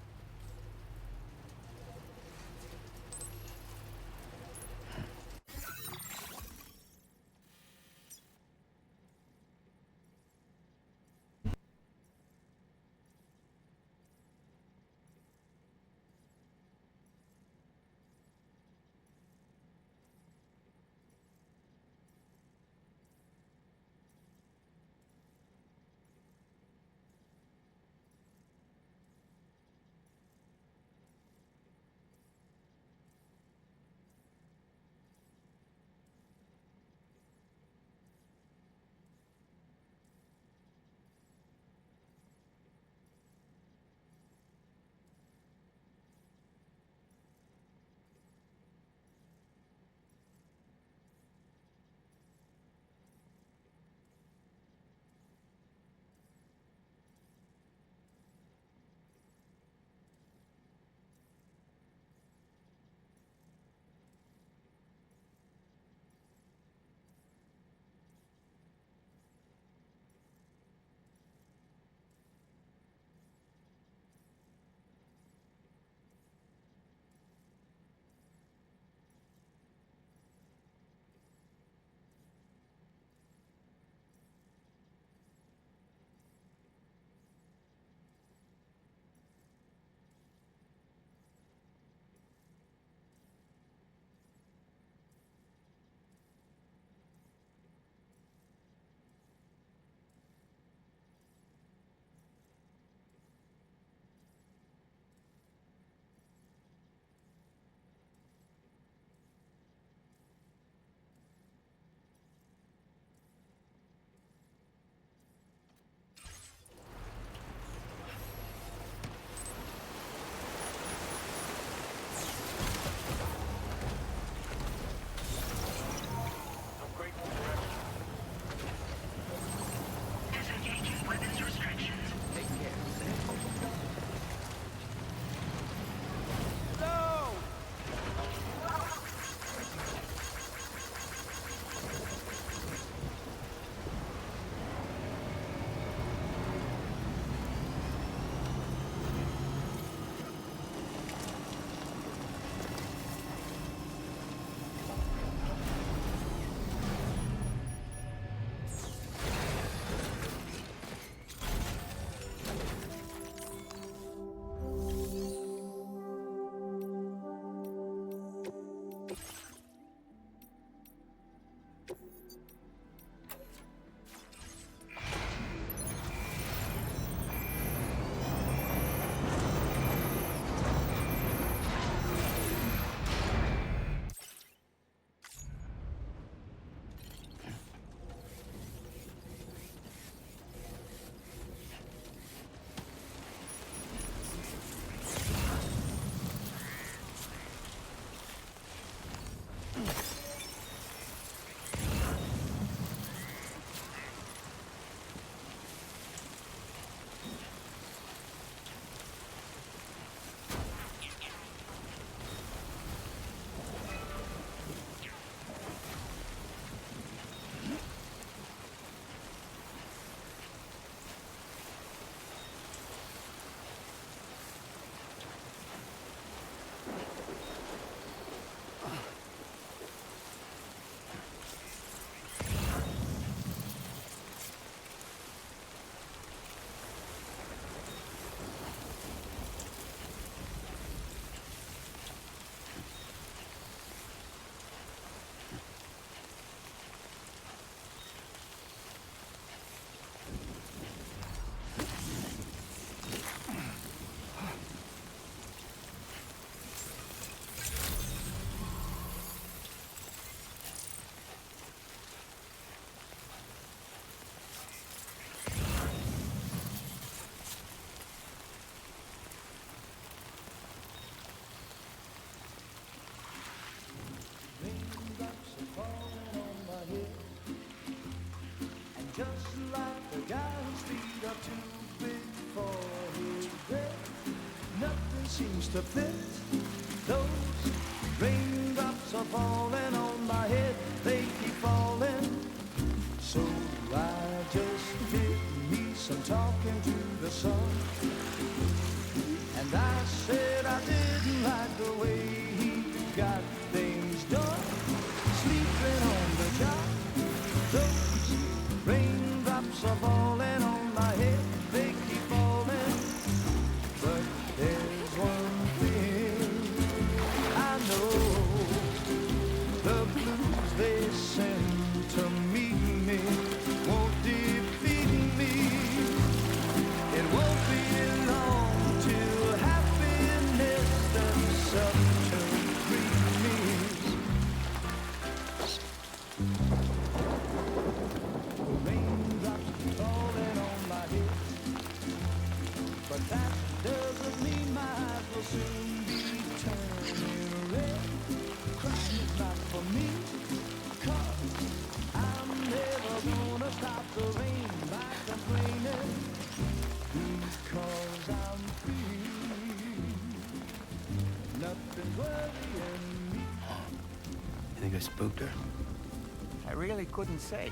just like the guy whose feet are too big for his bed. Nothing seems to fit. Those raindrops are falling on my head, they keep falling. So I just did me some talking to the sun. And I said I didn't like the way he got things done. Sleeping on the job, those raindrops are falling on my head, they keep falling. But there's one thing I know, the blues they send to meet me won't defeat me. It won't be long till happiness themselves to greet me. The raindrops falling on my head, but that doesn't mean my eyes will soon be turning red. Crying is not for me, 'cause I'm never gonna stop the rain by complaining, because I'm free. Nothing's worrying me. You think I spooked her? I really couldn't say.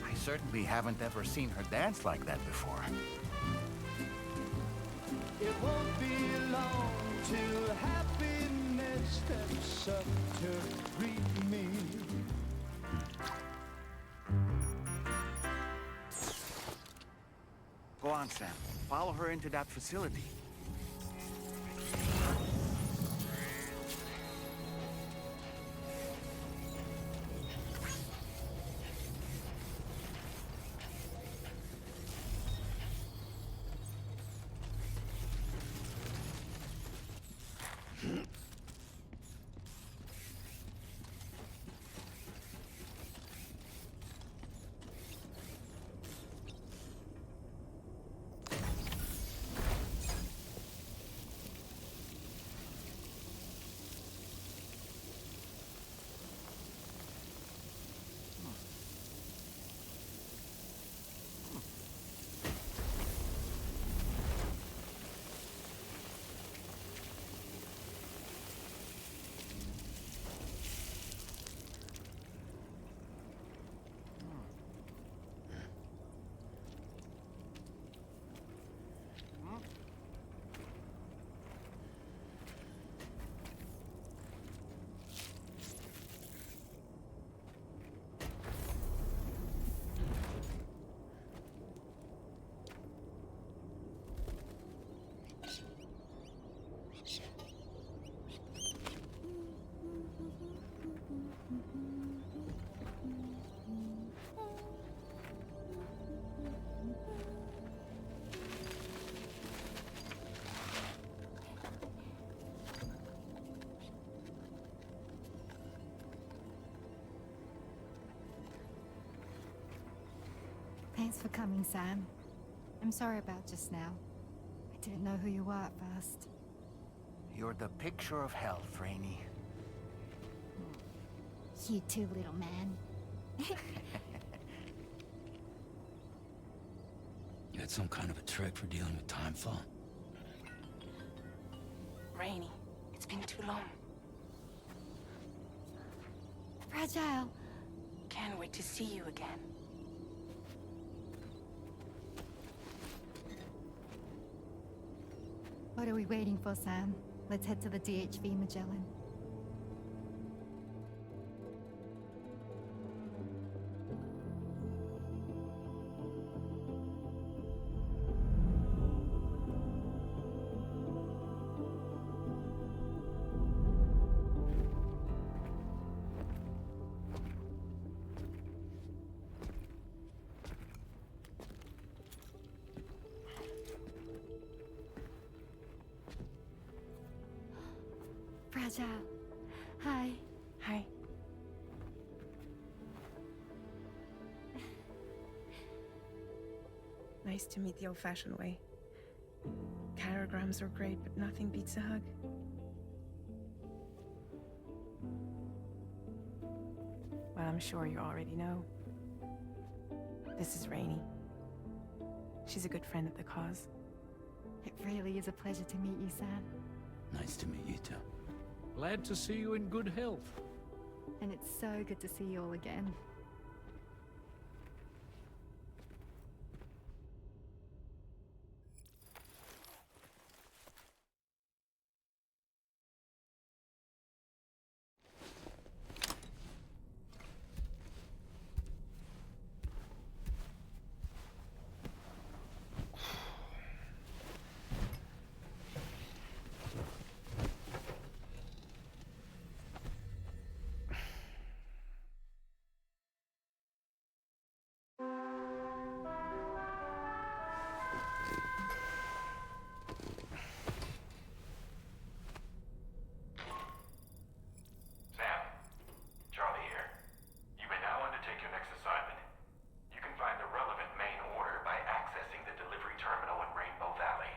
I certainly haven't ever seen her dance like that before. It won't be long till happiness steps up to greet me. Go on, Sam. Follow her into that facility. Thanks for coming, Sam. I'm sorry about just now. I didn't know who you were at first. You're the picture of health, Rainey. You too, little man. You had some kind of a trick for dealing with timefall? Rainey, it's been too long. Fragile. Can't wait to see you again. What are we waiting for, Sam? Let's head to the DHV Magellan. Fragile. Hi. Hi. Nice to meet the old-fashioned way. Carograms are great, but nothing beats a hug. Well, I'm sure you already know. This is Rainey. She's a good friend of the cause. It really is a pleasure to meet you, Sam. Nice to meet you too. Glad to see you in good health. And it's so good to see you all again. Sam, Charlie here. You may now undertake your next assignment. You can find the relevant main order by accessing the delivery terminal in Rainbow Valley.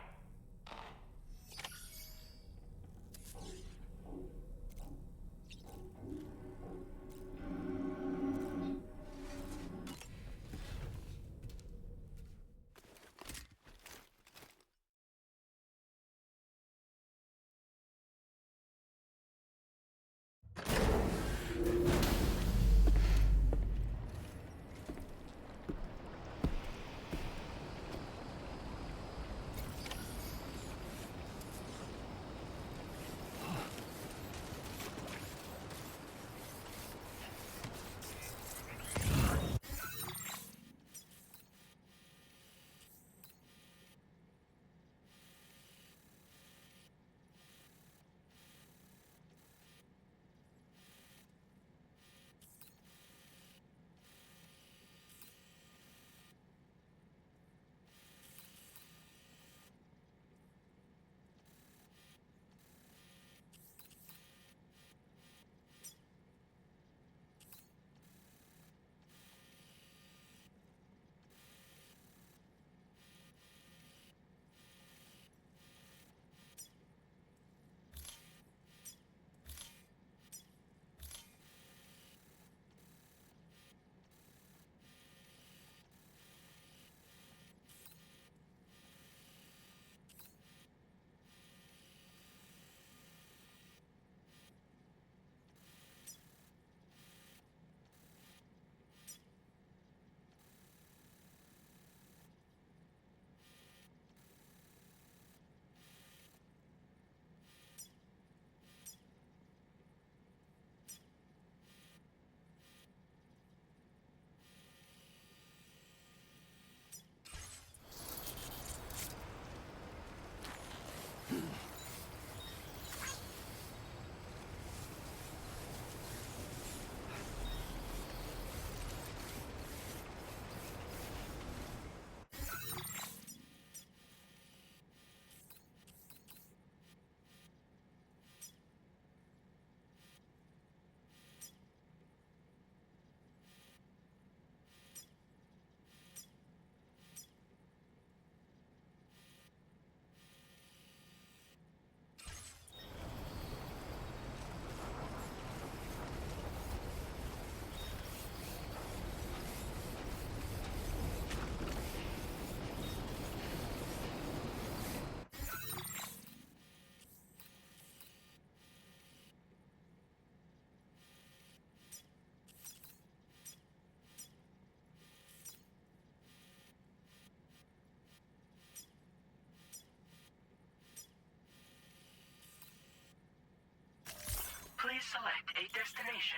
Please select a destination.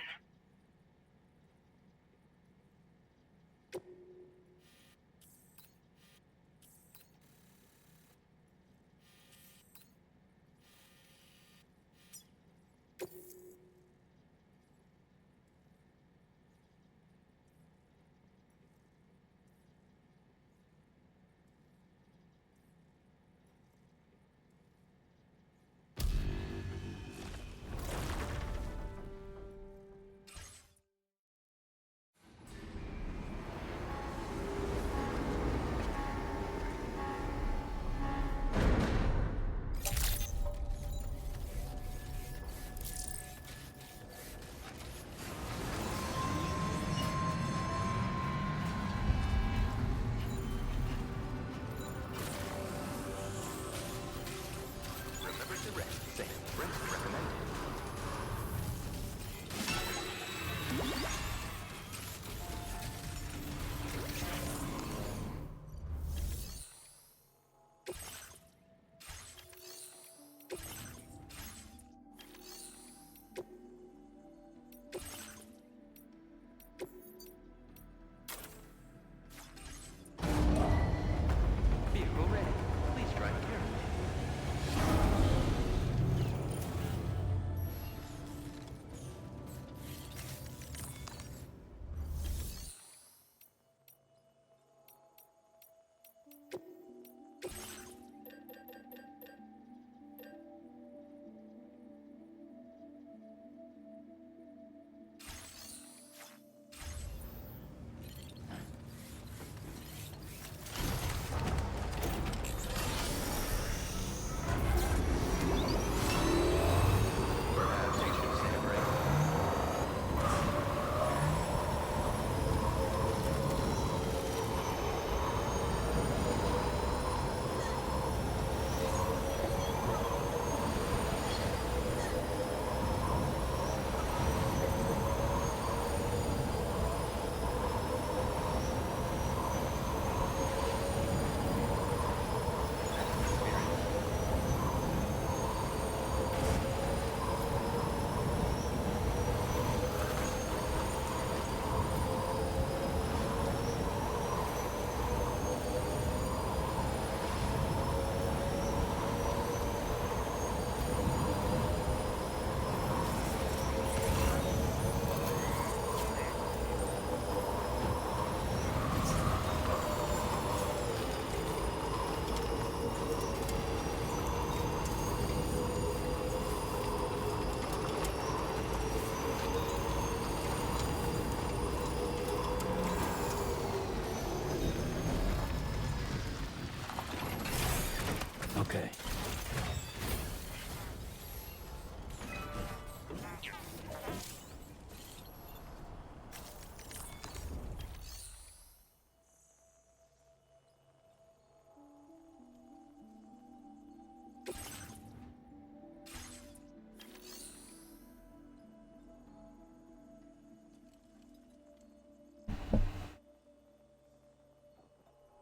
Okay.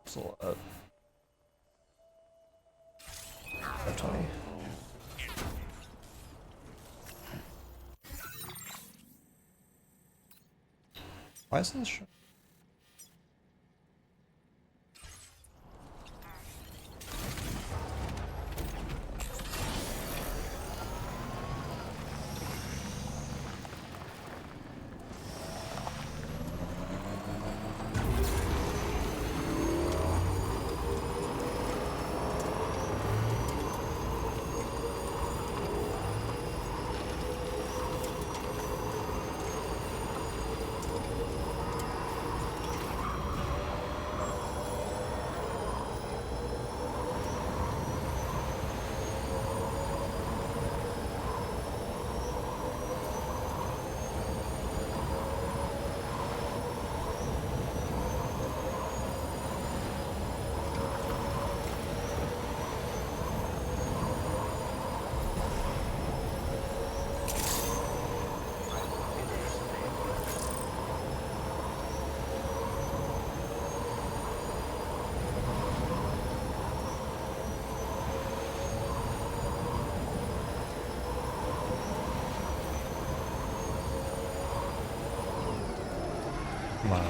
It's a lot. 20. Why isn't this show? Come on.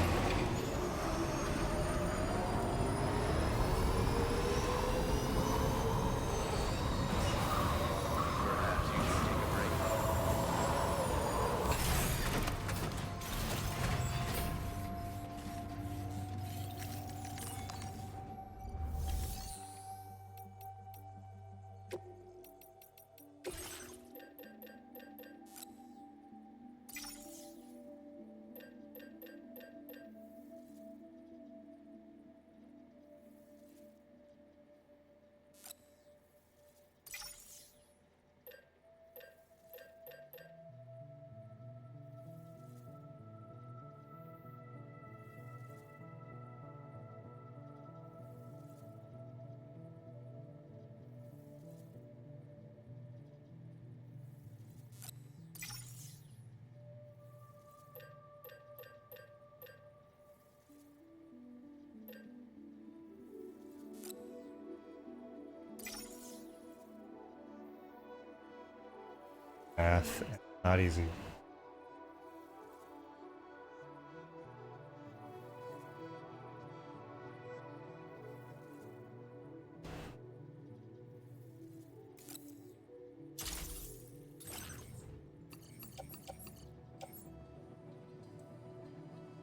Math, not easy.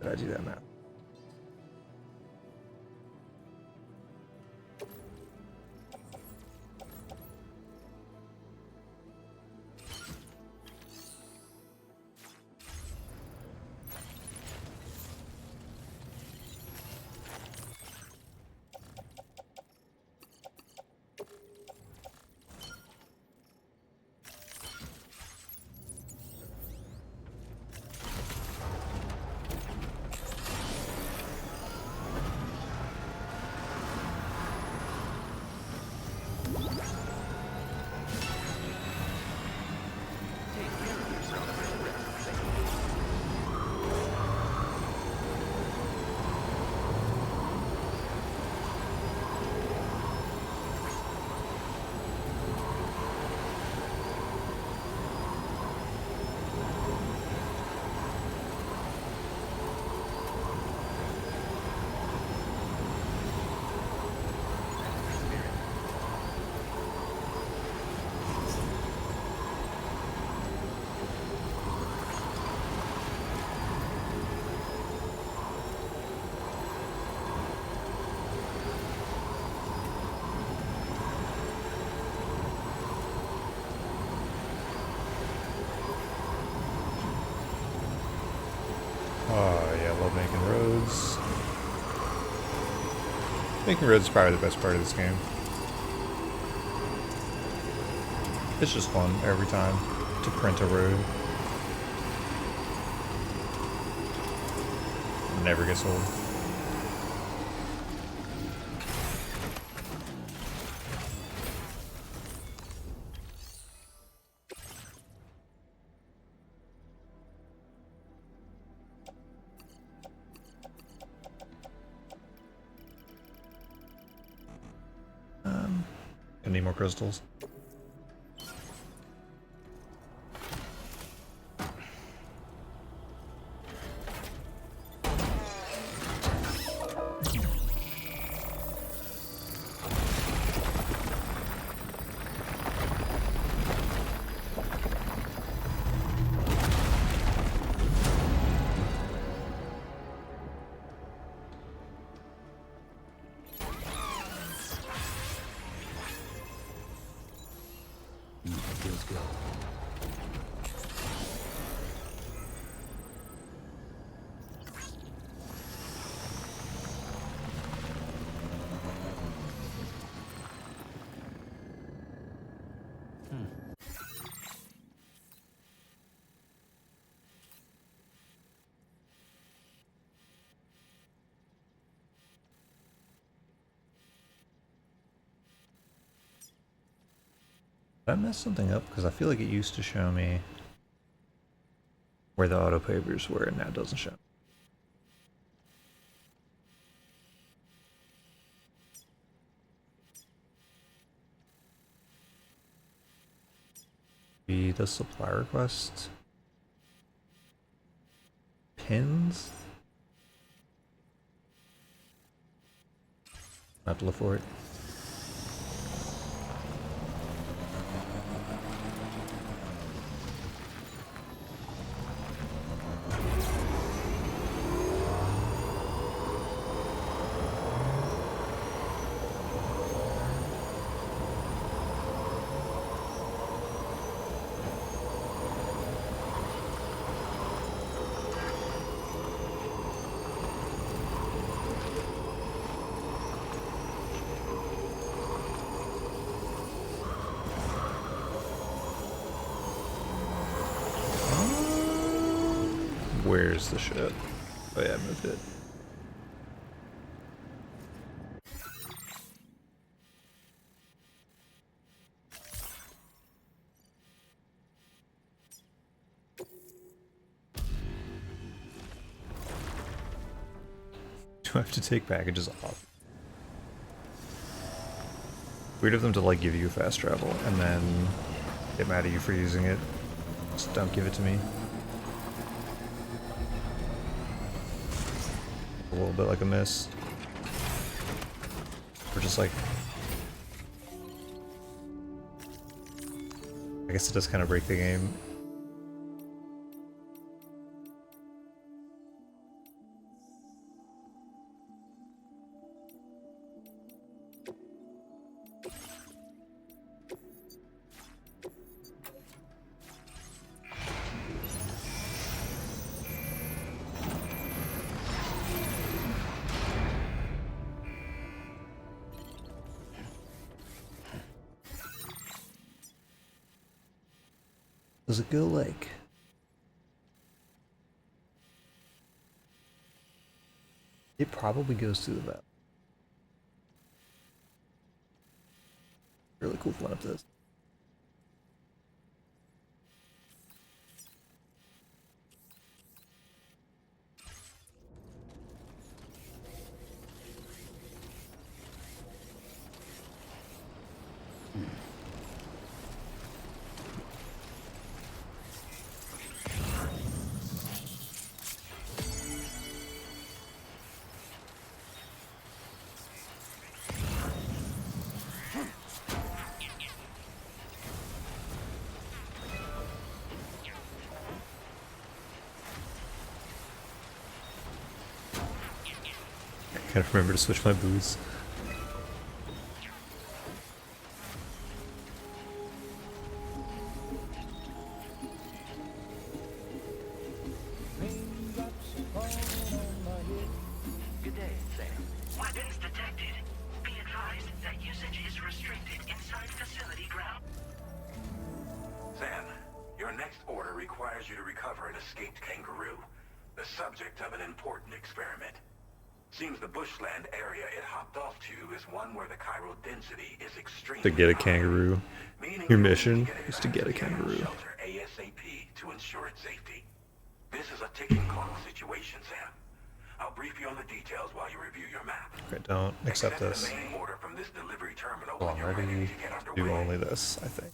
Did I do that math? Oh yeah, I love making roads. Making roads is probably the best part of this game. It's just fun every time to print a road. It never gets old. I need more crystals. Feels good. Did I mess something up? Because I feel like it used to show me where the auto pavers were, and now it doesn't show. Be the supply request pins. I have to look for it. Where's the ship? Oh yeah, I moved it. Do I have to take packages off? Weird of them to like give you fast travel and then get mad at you for using it. Just don't give it to me. A little bit like a miss. Or just like... I guess it does kind of break the game. Does it go like... It probably goes through the valley. Really cool one up this. Gotta remember to switch my boots. Good day, Sam. Weapons detected. Be advised that usage is restricted inside facility ground. requires you to recover an escaped kangaroo, the subject of an important experiment. Seems the bushland area it hopped off to is one where the chiral density is extremely To get a high, kangaroo. meaning Your you'll need mission to get it is to back get a the animal kangaroo. shelter ASAP to ensure its safety. This is a ticking clock situation, Sam. I'll brief you on the details while you review your map. Okay, don't accept this. The main order from this delivery terminal Well, when I'm you're ready ready to get to do underway. only this, I think.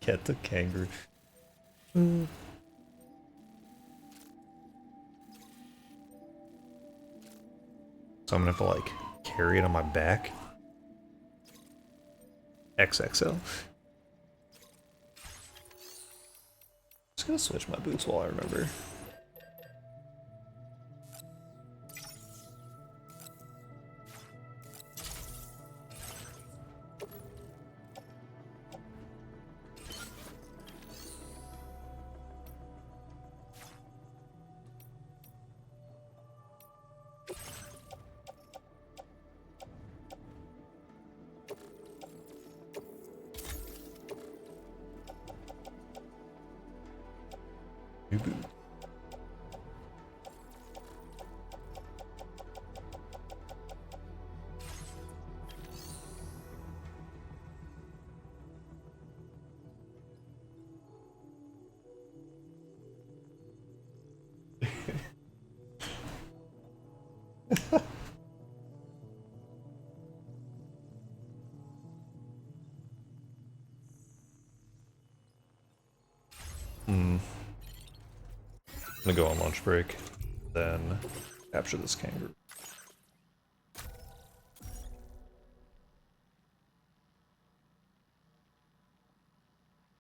Get the kangaroo. So I'm gonna have to like carry it on my back. XXL. Just gonna switch my boots while I remember. New boot. I'm gonna go on lunch break, then capture this kangaroo.